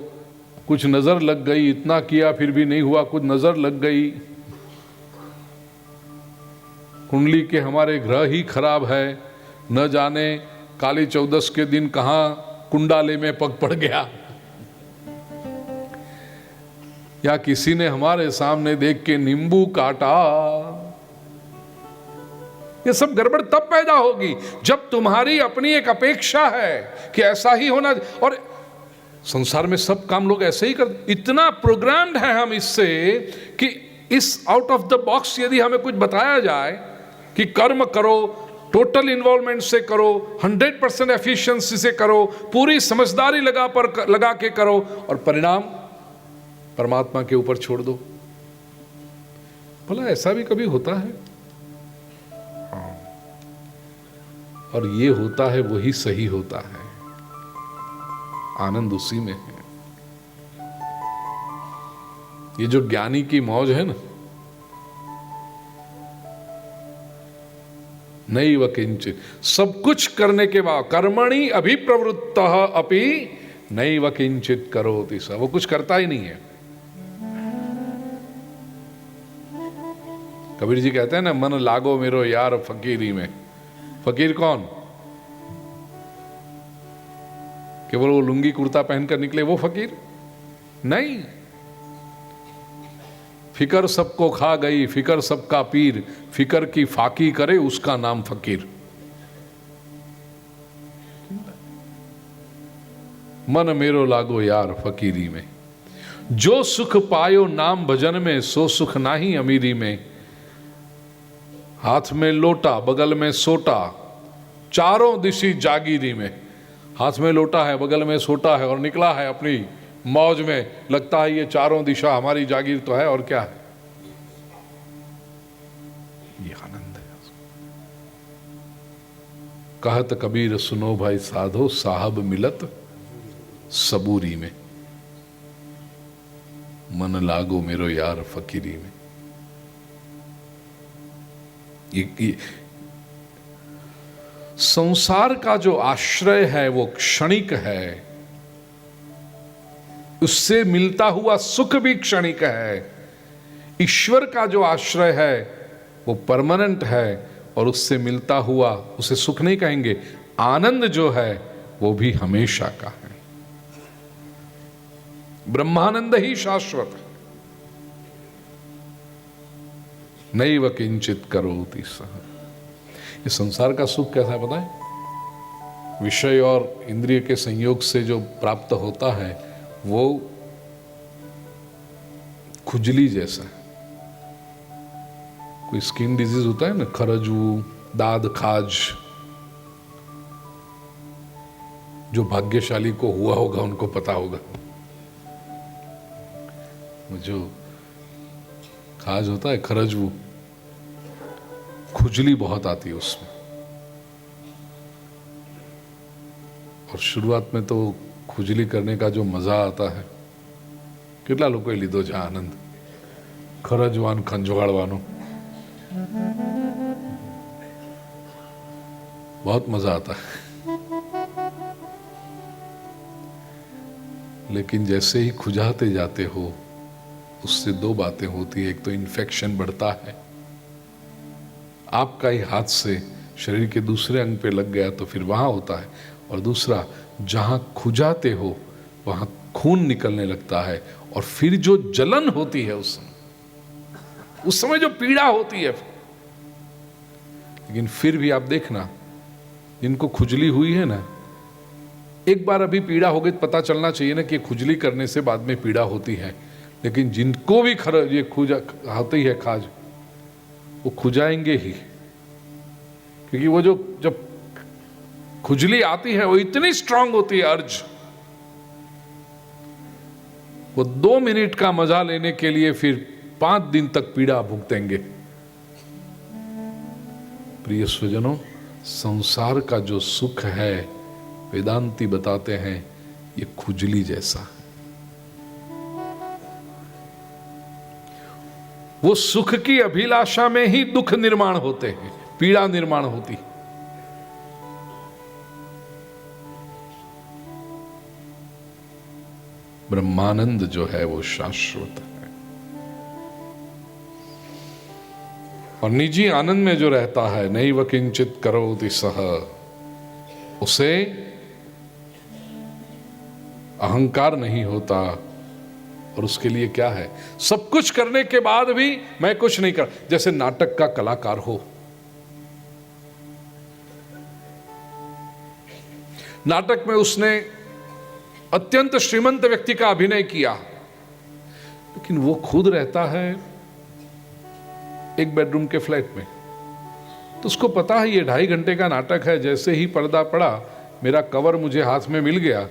कुछ नजर लग गई, इतना किया फिर भी नहीं हुआ, कुछ नजर लग गई, कुंडली के हमारे ग्रह ही खराब है, न जाने काली चौदस के दिन कहां कुंडाले में पग पड़ गया, या किसी ने हमारे सामने देख के नींबू काटा। ये सब गड़बड़ तब पैदा होगी जब तुम्हारी अपनी एक अपेक्षा है कि ऐसा ही होना। और संसार में सब काम लोग ऐसे ही करते, इतना प्रोग्राम्ड है हम इससे कि इस आउट ऑफ द बॉक्स यदि हमें कुछ बताया जाए कि कर्म करो टोटल इन्वॉल्वमेंट से करो, 100% एफिशिएंसी से करो, पूरी समझदारी लगा के करो, और परिणाम परमात्मा के ऊपर छोड़ दो। भला ऐसा भी कभी होता है? हाँ, और ये होता है वही सही होता है, आनंद उसी में है। ये जो ज्ञानी की मौज है ना, नैव किंचित, सब कुछ करने के बाद, कर्मणि अभिप्रवृत्तः अपि नैव किंचित करोति स, वो कुछ करता ही नहीं है। कबीर जी कहते हैं ना, मन लागो मेरो यार फकीरी में। फकीर कौन? केवल वो लुंगी कुर्ता पहनकर निकले वो फकीर नहीं। फिकर सबको खा गई, फिकर सबका पीर, फिकर की फाकी करे उसका नाम फकीर। मन मेरो लागो यार फकीरी में, जो सुख पायो नाम भजन में, सो सुख नाही अमीरी में। हाथ में लोटा बगल में सोटा, चारों दिशी जागीरी में। हाथ में लोटा है, बगल में सोटा है, और निकला है अपनी मौज में। लगता है ये चारों दिशा हमारी जागीर तो है, और क्या है? ये आनंद है। कहत कबीर सुनो भाई साधो, साहब मिलत सबूरी में, मन लागो मेरो यार फकीरी में। ये संसार का जो आश्रय है वो क्षणिक है, उससे मिलता हुआ सुख भी क्षणिक है। ईश्वर का जो आश्रय है वो परमानेंट है, और उससे मिलता हुआ, उसे सुख नहीं कहेंगे, आनंद जो है वो भी हमेशा का है। ब्रह्मानंद ही शाश्वत है। नैव किंचित करोति सः। ये संसार का सुख कैसा है पता है? विषय और इंद्रिय के संयोग से जो प्राप्त होता है वो खुजली जैसा है। कोई स्किन डिजीज होता है ना, खरजू, दाद खाज, जो भाग्यशाली को हुआ होगा उनको पता होगा। जो खाज होता है, खरजू, खुजली बहुत आती है उसमें, और शुरुआत में तो खुजली करने का जो मजा आता है, કેટલા લોકોએ લીધો છે આનંદ, ખરજવાનું ખંજવાળવાનું, बहुत मजा आता है। लेकिन जैसे ही खुजाते जाते हो उससे दो बातें होती है। एक तो इन्फेक्शन बढ़ता है, आपका ही हाथ से शरीर के दूसरे अंग पे लग गया तो फिर वहां होता है, और दूसरा जहां खुजाते हो वहां खून निकलने लगता है, और फिर जो जलन होती है उस समय जो पीड़ा होती है। लेकिन फिर भी आप देखना, जिनको खुजली हुई है ना, एक बार अभी पीड़ा हो गई तो पता चलना चाहिए ना कि खुजली करने से बाद में पीड़ा होती है। लेकिन जिनको भी ये खुजा होती है खाज, वो खुजाएंगे ही, क्योंकि वो जो जब खुजली आती है वो इतनी स्ट्रांग होती है अर्ज, वो 2 मिनट का मजा लेने के लिए फिर 5 दिन तक पीड़ा भुगतेंगे। प्रिय स्वजनों, संसार का जो सुख है वेदांती बताते हैं ये खुजली जैसा है। वो सुख की अभिलाषा में ही दुख निर्माण होते हैं, पीड़ा निर्माण होती। ब्रह्मानंद जो है वो शाश्वत है, और निजी आनंद में जो रहता है, नैव किंचित करोति सः, उसे अहंकार नहीं होता। और उसके लिए क्या है, सब कुछ करने के बाद भी मैं कुछ नहीं कर। जैसे नाटक का कलाकार हो, नाटक में उसने अत्यंत श्रीमंत व्यक्ति का अभिनय किया, लेकिन वो खुद रहता है एक बेडरूम के फ्लैट में, तो उसको पता है ये 2.5 घंटे का नाटक है। जैसे ही पर्दा पड़ा, मेरा कवर मुझे हाथ में मिल गया,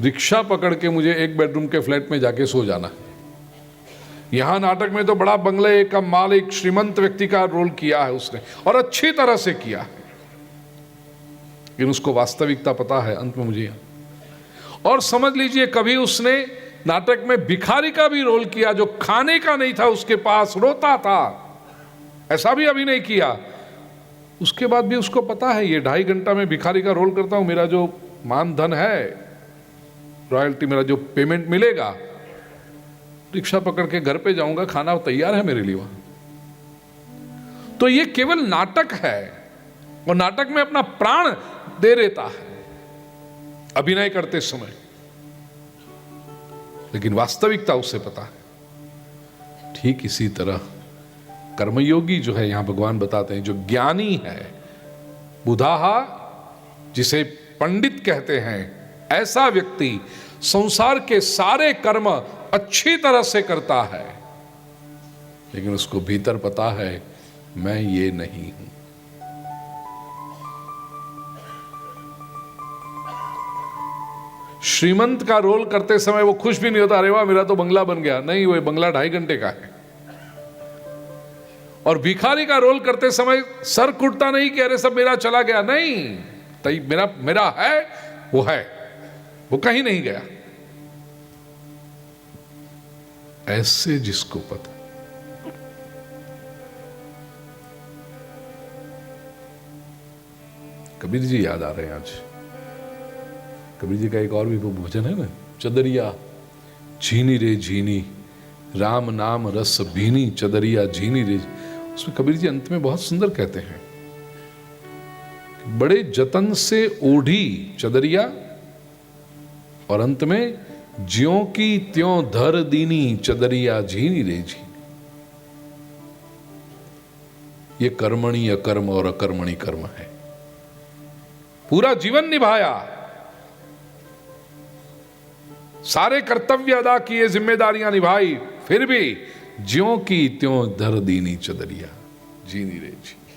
रिक्शा पकड़ के मुझे 1 बेडरूम के फ्लैट में जाके सो जाना। यहां नाटक में तो बड़ा बंगले का मालिक, श्रीमंत व्यक्ति का रोल किया है उसने, और अच्छी तरह से किया है, लेकिन उसको वास्तविकता पता है अंत में मुझे। और समझ लीजिए कभी उसने नाटक में भिखारी का भी रोल किया, जो खाने का नहीं था उसके पास, रोता था, ऐसा भी अभिनय किया। उसके बाद भी उसको पता है ये 2.5 घंटा में भिखारी का रोल करता हूं, मेरा जो मान धन है, रॉयल्टी, मेरा जो पेमेंट मिलेगा, रिक्शा पकड़ के घर पे जाऊंगा, खाना तैयार है मेरे लिए वहां। तो ये केवल नाटक है, और नाटक में अपना प्राण दे देता है अभिनय करते समय, लेकिन वास्तविकता उसे पता है। ठीक इसी तरह कर्मयोगी जो है, यहां भगवान बताते हैं, जो ज्ञानी है, बुधाहा जिसे पंडित कहते हैं, ऐसा व्यक्ति संसार के सारे कर्म अच्छी तरह से करता है, लेकिन उसको भीतर पता है मैं ये नहीं हूं। श्रीमंत का रोल करते समय वो खुश भी नहीं होता, अरे वाह मेरा तो बंगला बन गया, नहीं, वो बंगला 2.5 घंटे का है। और भिखारी का रोल करते समय सर कुटता नहीं कि अरे सब मेरा चला गया, नहीं, तई मेरा है, वो कहीं नहीं गया। ऐसे जिसको पता। कबीर जी याद आ रहे हैं आज। कबीर जी का एक और भी वो भजन है ना, चदरिया झीनी रे झीनी, राम नाम रस भीनी, चदरिया झीनी रे। उसमें कबीर जी अंत में बहुत सुंदर कहते हैं, बड़े जतन से ओढ़ी चदरिया, और अंत में ज्यों की त्यों धर दीनी, चदरिया झीनी रे झीनी। ये कर्मणि अकर्म और अकर्मणि कर्म है। पूरा जीवन निभाया, सारे कर्तव्य अदा किए, जिम्मेदारियां निभाई, फिर भी ज्यों की त्यों धर दीनी, चदरिया झीनी रे झीनी।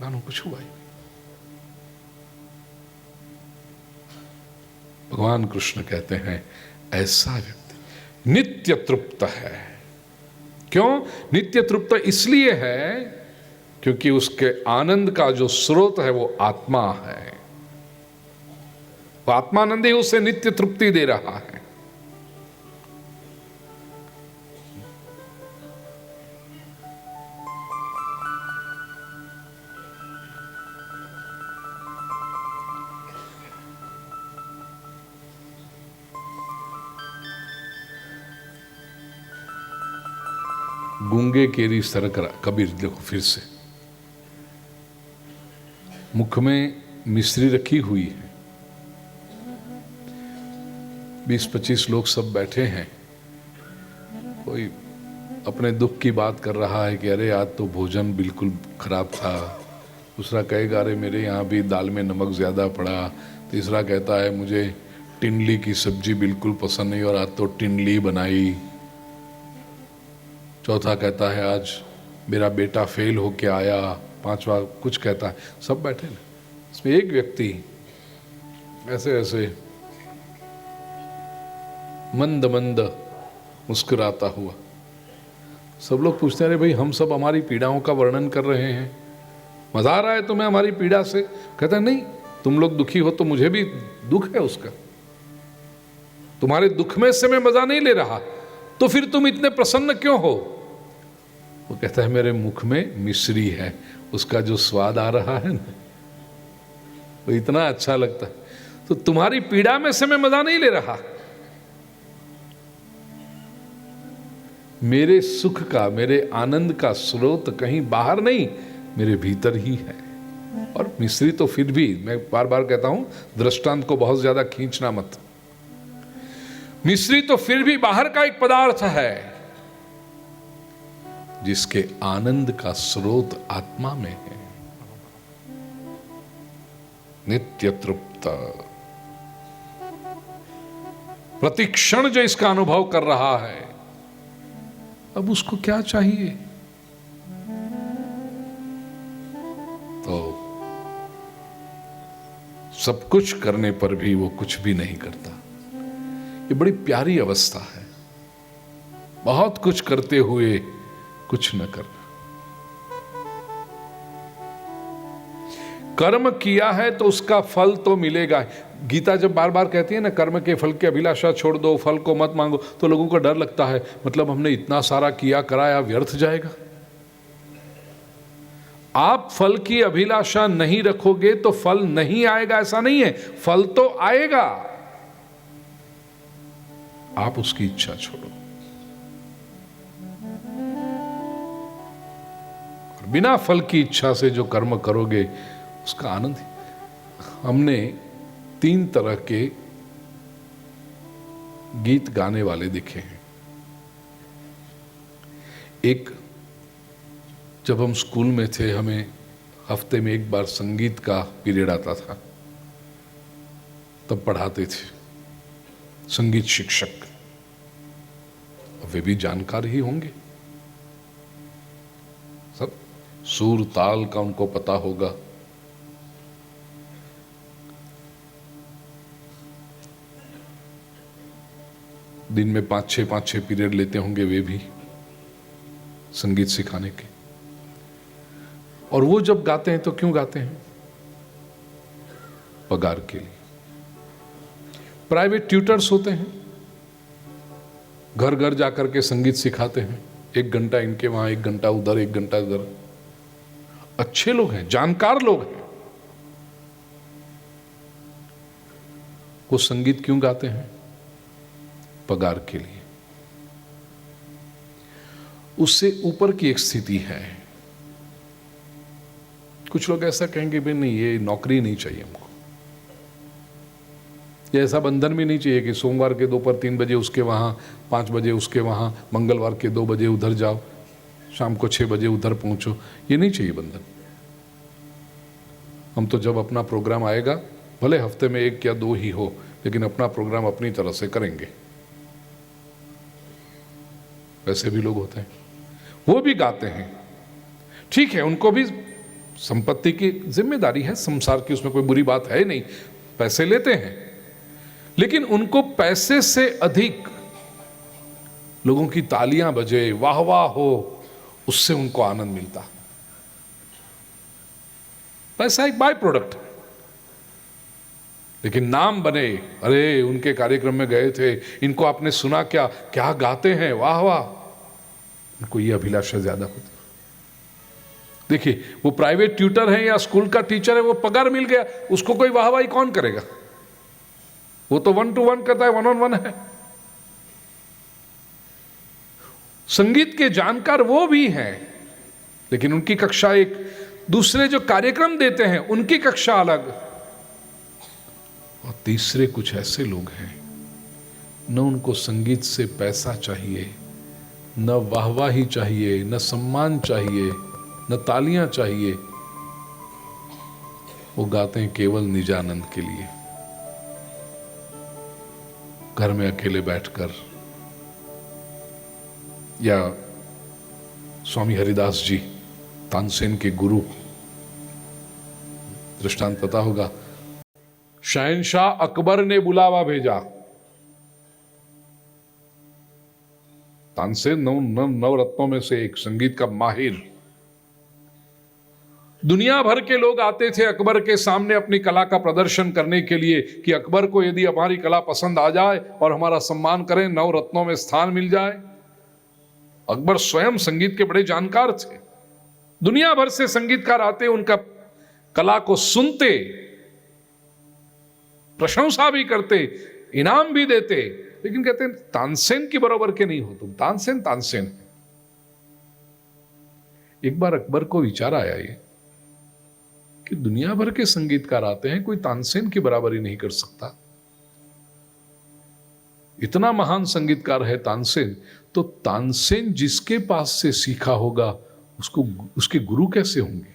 मानो कुछ हुआ ही। भगवान कृष्ण कहते हैं ऐसा व्यक्ति नित्य तृप्त है। क्यों नित्य तृप्त? इसलिए है क्योंकि उसके आनंद का जो स्रोत है वो आत्मा है। वो आत्मानंद ही उसे नित्य तृप्ति दे रहा है। गूंगे केरी सरक, कबीर देखो फिर से, मुख में मिश्री रखी हुई है, 20-25 लोग सब बैठे हैं, कोई अपने दुख की बात कर रहा है कि अरे आज तो भोजन बिल्कुल खराब था, दूसरा कहेगा अरे मेरे यहाँ भी दाल में नमक ज़्यादा पड़ा, तीसरा कहता है मुझे टिंडली की सब्जी बिल्कुल पसंद नहीं और आज तो टिंडली बनाई, चौथा कहता है आज मेरा बेटा फेल होके आया, पांचवा कुछ कहता है। सब बैठे ना, इसमें एक व्यक्ति ऐसे ऐसे मंद मंद मुस्कुराता हुआ। सब लोग पूछते हैं अरे भाई हम सब हमारी पीड़ाओं का वर्णन कर रहे हैं, मजा आ रहा है तुम्हें हमारी पीड़ा से? कहता है नहीं, तुम लोग दुखी हो तो मुझे भी दुख है उसका, तुम्हारे दुख में से मैं मजा नहीं ले रहा, तो फिर तुम इतने प्रसन्न क्यों हो? वो कहता है मेरे मुख में मिश्री है, उसका जो स्वाद आ रहा है ना वो इतना अच्छा लगता है, तो तुम्हारी पीड़ा में से मैं मजा नहीं ले रहा। मेरे सुख का, मेरे आनंद का स्रोत कहीं बाहर नहीं, मेरे भीतर ही है। और मिश्री तो फिर भी, मैं बार बार कहता हूं, दृष्टांत को बहुत ज्यादा खींचना मत, मिश्री तो फिर भी बाहर का एक पदार्थ है जिसके आनंद का स्रोत आत्मा में है। नित्य तृप्त, प्रतिक्षण जो इसका अनुभव कर रहा है, अब उसको क्या चाहिए? सब कुछ करने पर भी वो कुछ भी नहीं करता। ये बड़ी प्यारी अवस्था है, बहुत कुछ करते हुए कुछ न करना। कर्म किया है तो उसका फल तो मिलेगा। गीता जब बार बार कहती है ना, कर्म के फल की अभिलाषा छोड़ दो, फल को मत मांगो, तो लोगों को डर लगता है, मतलब हमने इतना सारा किया कराया व्यर्थ जाएगा। आप फल की अभिलाषा नहीं रखोगे तो फल नहीं आएगा, ऐसा नहीं है, फल तो आएगा, आप उसकी इच्छा छोड़ो। और बिना फल की इच्छा से जो कर्म करोगे उसका आनंद ही। हमने 3 तरह के गीत गाने वाले देखे हैं। एक, जब हम स्कूल में थे, हमें हफ्ते में एक बार संगीत का पीरियड आता था, तब पढ़ाते थे संगीत शिक्षक। वे भी जानकार ही होंगे, सब सुर ताल का उनको पता होगा। दिन में 5-6 पीरियड लेते होंगे वे भी संगीत सिखाने के। और वो जब गाते हैं तो क्यों गाते हैं? पगार के लिए। प्राइवेट ट्यूटर्स होते हैं, घर घर जाकर के संगीत सिखाते हैं, 1 घंटा इनके वहां, 1 घंटा उधर, 1 घंटा उधर। अच्छे लोग हैं, जानकार लोग हैं। वो संगीत क्यों गाते हैं? पगार के लिए। उससे ऊपर की एक स्थिति है। कुछ लोग ऐसा कहेंगे, भाई नहीं, ये नौकरी नहीं चाहिए हमको, ये ऐसा बंधन भी नहीं चाहिए कि सोमवार के दोपहर 3 बजे उसके वहां, 5 बजे उसके वहां, मंगलवार के 2 बजे उधर जाओ, शाम को 6 बजे उधर पहुंचो। ये नहीं चाहिए बंधन। हम तो जब अपना प्रोग्राम आएगा, भले हफ्ते में 1 या 2 ही हो, लेकिन अपना प्रोग्राम अपनी तरह से करेंगे। वैसे भी लोग होते हैं, वो भी गाते हैं, ठीक है, उनको भी संपत्ति की जिम्मेदारी है, संसार की, उसमें कोई बुरी बात है नहीं, पैसे लेते हैं, लेकिन उनको पैसे से अधिक लोगों की तालियां बजे, वाह वाह हो, उससे उनको आनंद मिलता। पैसा एक बाय प्रोडक्ट है, लेकिन नाम बने, अरे उनके कार्यक्रम में गए थे, इनको आपने सुना क्या, क्या गाते हैं, वाह वाह, उनको ये अभिलाषा ज्यादा होती। देखिए, वो प्राइवेट ट्यूटर है या स्कूल का टीचर है, वो पगार मिल गया, उसको कोई वाहवाही कौन करेगा? वो तो 1 to 1 करता है, 1 on 1 है। संगीत के जानकार वो भी हैं, लेकिन उनकी कक्षा एक, दूसरे जो कार्यक्रम देते हैं उनकी कक्षा अलग। और तीसरे कुछ ऐसे लोग हैं, न उनको संगीत से पैसा चाहिए, न वाहवाही चाहिए, न सम्मान चाहिए, न तालियां चाहिए, वो गाते हैं केवल निजानंद के लिए। घर में अकेले बैठकर, या स्वामी हरिदास जी, तानसेन के गुरु, दृष्टांत पता होगा, शहंशाह अकबर ने बुलावा भेजा, तानसेन नवरत्नों में से एक, संगीत का माहिर। दुनिया भर के लोग आते थे अकबर के सामने अपनी कला का प्रदर्शन करने के लिए, कि अकबर को यदि हमारी कला पसंद आ जाए और हमारा सम्मान करें, नवरत्नों में स्थान मिल जाए। अकबर स्वयं संगीत के बड़े जानकार थे, दुनिया भर से संगीतकार आते, उनका कला को सुनते, प्रशंसा भी करते, इनाम भी देते, लेकिन कहते हैं तानसेन की बराबर के नहीं हो तुम, तानसेन तानसेन। एक बार अकबर को विचार आया ये कि दुनिया भर के संगीतकार आते हैं, कोई तानसेन की बराबरी नहीं कर सकता, इतना महान संगीतकार है तानसेन, तो तानसेन जिसके पास से सीखा होगा उसको, उसके गुरु कैसे होंगे?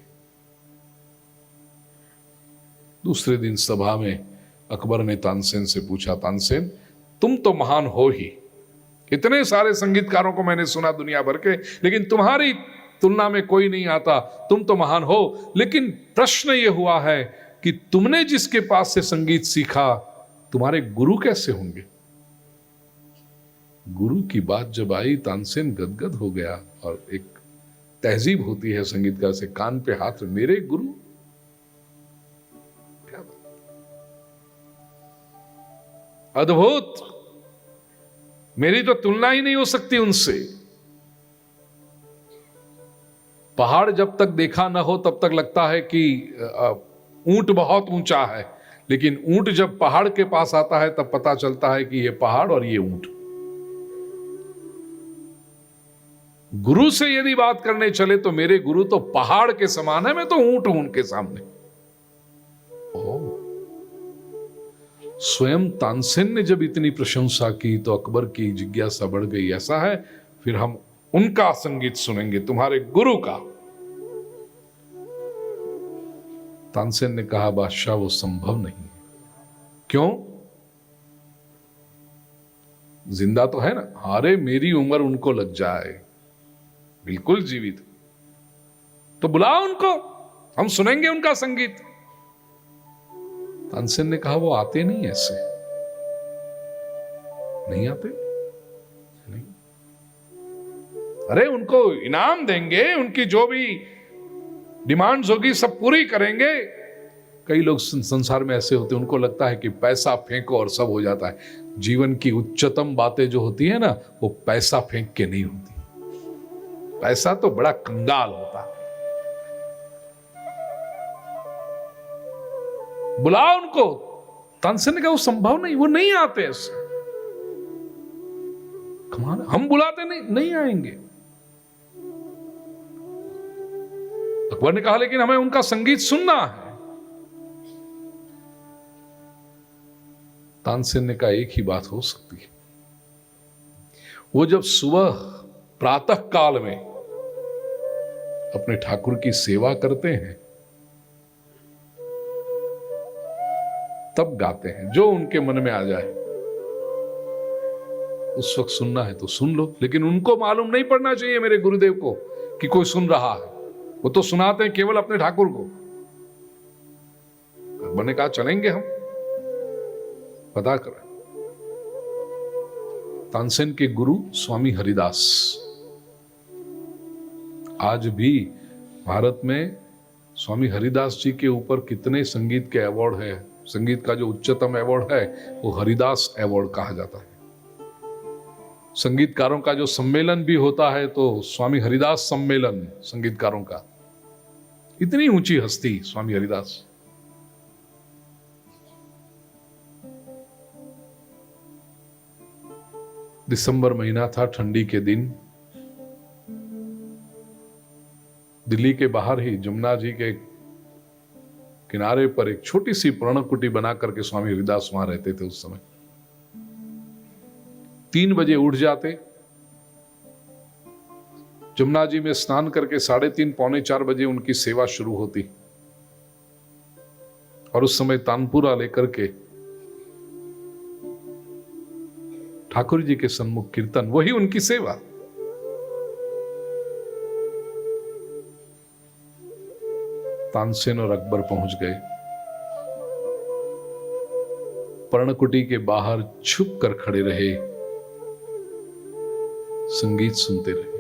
दूसरे दिन सभा में अकबर ने तानसेन से पूछा, तानसेन तुम तो महान हो ही, इतने सारे संगीतकारों को मैंने सुना दुनिया भर के, लेकिन तुम्हारी तुलना में कोई नहीं आता, तुम तो महान हो, लेकिन प्रश्न ये हुआ है कि तुमने जिसके पास से संगीत सीखा तुम्हारे गुरु कैसे होंगे। गुरु की बात जब आई तानसेन गदगद हो गया। और एक तहजीब होती है संगीतकार से, कान पे हाथ, मेरे गुरु, क्या बात, अद्भुत, मेरी तो तुलना ही नहीं हो सकती उनसे। पहाड़ जब तक देखा ना हो तब तक लगता है कि ऊंट बहुत ऊंचा है, लेकिन ऊंट जब पहाड़ के पास आता है तब पता चलता है कि ये पहाड़ और ये ऊंट। गुरु से यदि बात करने चले तो मेरे गुरु तो पहाड़ के समान है, मैं तो ऊंट हूं उनके सामने। स्वयं तानसेन ने जब इतनी प्रशंसा की तो अकबर की जिज्ञासा बढ़ गई। ऐसा है, फिर हम उनका संगीत सुनेंगे, तुम्हारे गुरु का। तानसेन ने कहा, बादशाह वो संभव नहीं। क्यों? जिंदा तो है ना। अरे मेरी उम्र उनको लग जाए, बिल्कुल जीवित, तो बुलाओ उनको, हम सुनेंगे उनका संगीत। तानसेन ने कहा, वो आते नहीं, ऐसे नहीं आते, नहीं। अरे उनको इनाम देंगे, उनकी जो भी डिमांड्स होगी सब पूरी करेंगे। कई लोग संसार में ऐसे होते हैं, उनको लगता है कि पैसा फेंको और सब हो जाता है। जीवन की उच्चतम बातें जो होती है ना, वो पैसा फेंक के नहीं होती। पैसा तो बड़ा कंगाल होता है। बुलाओ उनको। तानसेन ने कहा, वो संभव नहीं, वो नहीं आते ऐसे। कमाल, हम बुलाते नहीं आएंगे। अकबर ने कहा, लेकिन हमें उनका संगीत सुनना है। तानसेन ने कहा, एक ही बात हो सकती है। वो जब सुबह प्रातः काल में अपने ठाकुर की सेवा करते हैं तब गाते हैं, जो उनके मन में आ जाए उस वक्त सुनना है तो सुन लो, लेकिन उनको मालूम नहीं पड़ना चाहिए मेरे गुरुदेव को कि कोई सुन रहा है। वो तो सुनाते हैं केवल अपने ठाकुर को। अकबर ने कहा, चलेंगे हम, पता करें। तानसेन के गुरु स्वामी हरिदास, आज भी भारत में स्वामी हरिदास जी के ऊपर कितने संगीत के अवार्ड है। संगीत का जो उच्चतम अवार्ड है वो हरिदास अवार्ड कहा जाता है। संगीतकारों का जो सम्मेलन भी होता है तो स्वामी हरिदास सम्मेलन संगीतकारों का। इतनी ऊंची हस्ती स्वामी हरिदास। दिसंबर महीना था, ठंडी के दिन, दिल्ली के बाहर ही जमुना जी के किनारे पर एक छोटी सी पर्णकुटी बना करके स्वामी हरिदास वहां रहते थे उस समय। 3 बजे उठ जाते, जमुना जी में स्नान करके 3:30 पौने 4 बजे उनकी सेवा शुरू होती। और उस समय तानपुरा लेकर के ठाकुर जी के सन्मुख कीर्तन, वही उनकी सेवा। तानसेन और अकबर पहुंच गए। पर्णकुटी के बाहर छुप कर खड़े रहे, संगीत सुनते रहे।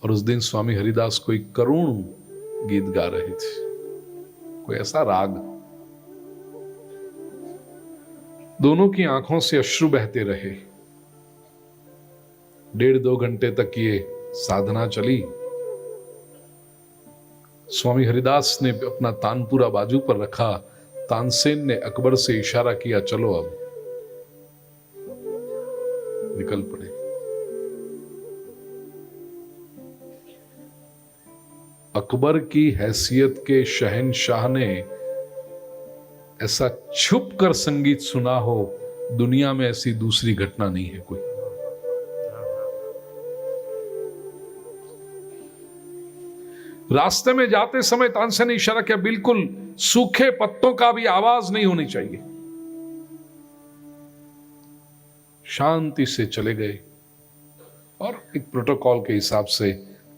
और उस दिन स्वामी हरिदास कोई करुण गीत गा रहे थे, कोई ऐसा राग। दोनों की आंखों से अश्रु बहते रहे। 1.5-2 घंटे तक ये साधना चली। स्वामी हरिदास ने अपना तानपुरा बाजू पर रखा। तानसेन ने अकबर से इशारा किया, चलो अब निकल पड़े। अकबर की हैसियत के शहंशाह ने ऐसा छुप कर संगीत सुना हो, दुनिया में ऐसी दूसरी घटना नहीं है कोई। रास्ते में जाते समय तानसेन ने इशारा किया, बिल्कुल सूखे पत्तों का भी आवाज नहीं होनी चाहिए। शांति से चले गए और एक प्रोटोकॉल के हिसाब से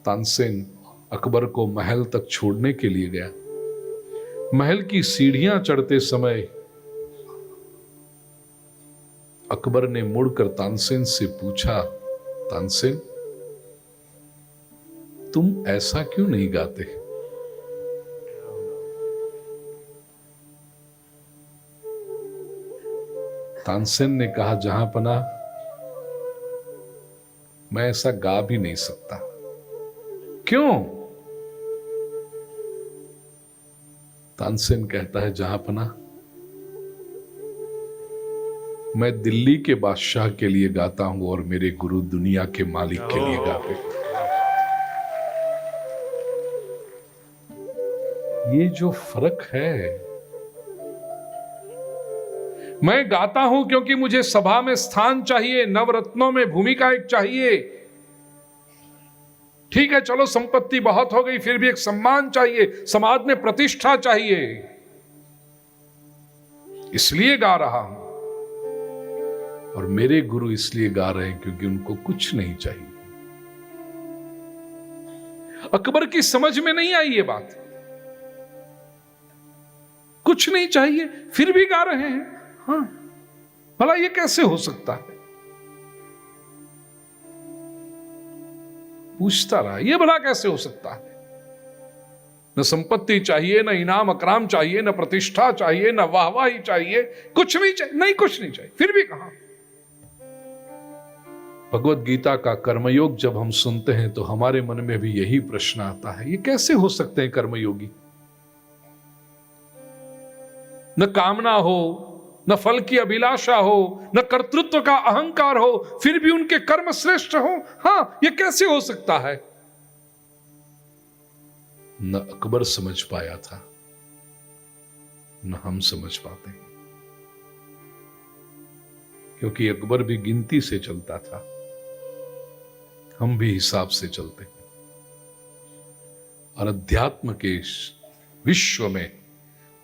तानसेन अकबर को महल तक छोड़ने के लिए गया। महल की सीढ़ियां चढ़ते समय अकबर ने मुड़कर तानसेन से पूछा, तानसेन तुम ऐसा क्यों नहीं गाते? तानसेन ने कहा, जहां पना मैं ऐसा गा भी नहीं सकता। क्यों? तानसेन कहता है, जहां पना मैं दिल्ली के बादशाह के लिए गाता हूं और मेरे गुरु दुनिया के मालिक के लिए गाते हैं। ये जो फर्क है, मैं गाता हूं क्योंकि मुझे सभा में स्थान चाहिए, नवरत्नों में भूमिका एक चाहिए। ठीक है, चलो संपत्ति बहुत हो गई, फिर भी एक सम्मान चाहिए, समाज में प्रतिष्ठा चाहिए, इसलिए गा रहा हूं। और मेरे गुरु इसलिए गा रहे हैं क्योंकि उनको कुछ नहीं चाहिए। अकबर की समझ में नहीं आई ये बात, कुछ नहीं चाहिए फिर भी गा रहे हैं। हाँ, भला ये कैसे हो सकता है? पूछता रहा, ये भला कैसे हो सकता है? न संपत्ति चाहिए, न इनाम अकराम चाहिए, न प्रतिष्ठा चाहिए, न वाहवाही चाहिए, कुछ भी चाहिए नहीं, कुछ नहीं चाहिए, फिर भी कहा। भगवत गीता का कर्मयोग जब हम सुनते हैं तो हमारे मन में भी यही प्रश्न आता है, ये कैसे हो सकते हैं कर्मयोगी? न कामना हो, न फल की अभिलाषा हो, न कर्तृत्व का अहंकार हो, फिर भी उनके कर्म श्रेष्ठ हो। हां, ये कैसे हो सकता है? न अकबर समझ पाया था, न हम समझ पाते हैं, क्योंकि अकबर भी गिनती से चलता था, हम भी हिसाब से चलते हैं। और अध्यात्म के विश्व में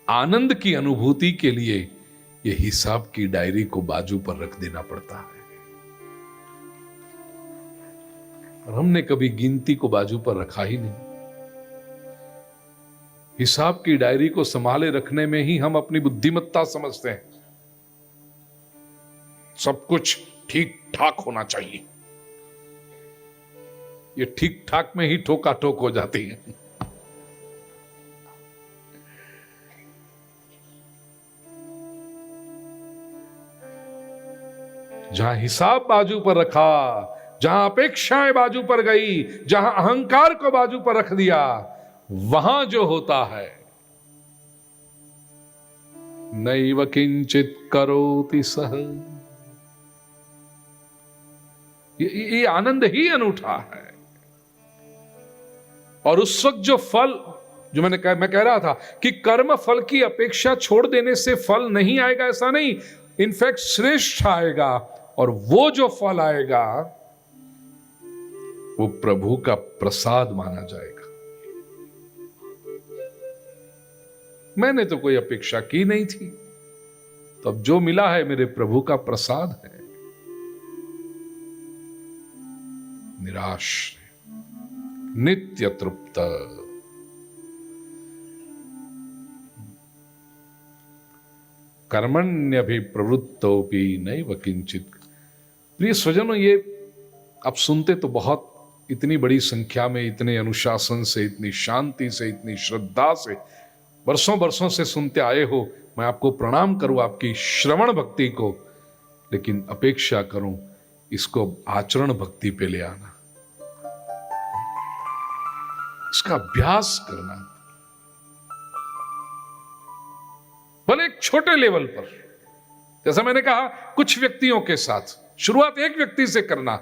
आनंद की अनुभूति के लिए यह हिसाब की डायरी को बाजू पर रख देना पड़ता है। और हमने कभी गिनती को बाजू पर रखा ही नहीं। हिसाब की डायरी को संभाले रखने में ही हम अपनी बुद्धिमत्ता समझते हैं। सब कुछ ठीक ठाक होना चाहिए, ये ठीक ठाक में ही ठोका ठोक हो जाती है। जहां हिसाब बाजू पर रखा, जहां अपेक्षाएं बाजू पर गई, जहां अहंकार को बाजू पर रख दिया, वहां जो होता है, नैव किंचित करोति सः, ये आनंद ही अनूठा है। और उस वक्त जो फल, जो मैं कह रहा था कि कर्म फल की अपेक्षा छोड़ देने से फल नहीं आएगा, ऐसा नहीं, इनफैक्ट श्रेष्ठ आएगा। और वो जो फल आएगा वो प्रभु का प्रसाद माना जाएगा। मैंने तो कोई अपेक्षा की नहीं थी, तो अब जो मिला है मेरे प्रभु का प्रसाद है। निराश, नित्य तृप्त, कर्मण्यभि प्रवृत्तोपि नैव किंचित। प्रिय स्वजनों, ये आप सुनते तो बहुत, इतनी बड़ी संख्या में, इतने अनुशासन से, इतनी शांति से, इतनी श्रद्धा से, वर्षों वर्षों से सुनते आए हो। मैं आपको प्रणाम करूं आपकी श्रवण भक्ति को, लेकिन अपेक्षा करूं इसको आचरण भक्ति पे ले आना, इसका अभ्यास करना, भले एक छोटे लेवल पर। जैसा मैंने कहा, कुछ व्यक्तियों के साथ शुरुआत एक व्यक्ति से करना,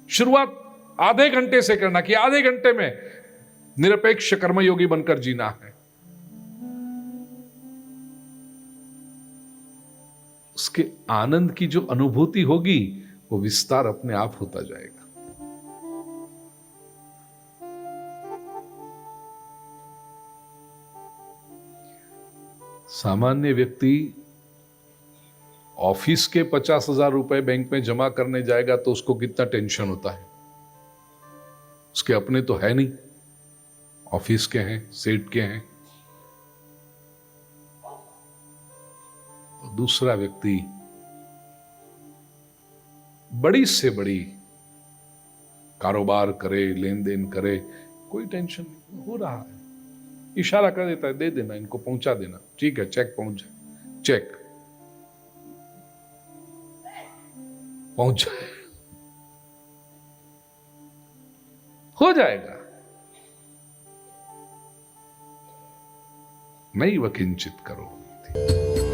शुरुआत आधे घंटे से करना कि आधे घंटे में निरपेक्ष कर्मयोगी बनकर जीना है। उसके आनंद की जो अनुभूति होगी वो विस्तार अपने आप होता जाएगा। सामान्य व्यक्ति ऑफिस के 50,000 रुपए बैंक में जमा करने जाएगा तो उसको कितना टेंशन होता है। उसके अपने तो है नहीं, ऑफिस के हैं, सेठ के हैं, दूसरा व्यक्ति बड़ी से बड़ी कारोबार करे, लेन देन करे, कोई टेंशन नहीं, हो रहा है, इशारा कर देता है, दे देना, इनको पहुंचा देना, ठीक है, चेक पहुंच जाए, चेक पहुंच जाए, हो जाएगा। नैव किंचित करो।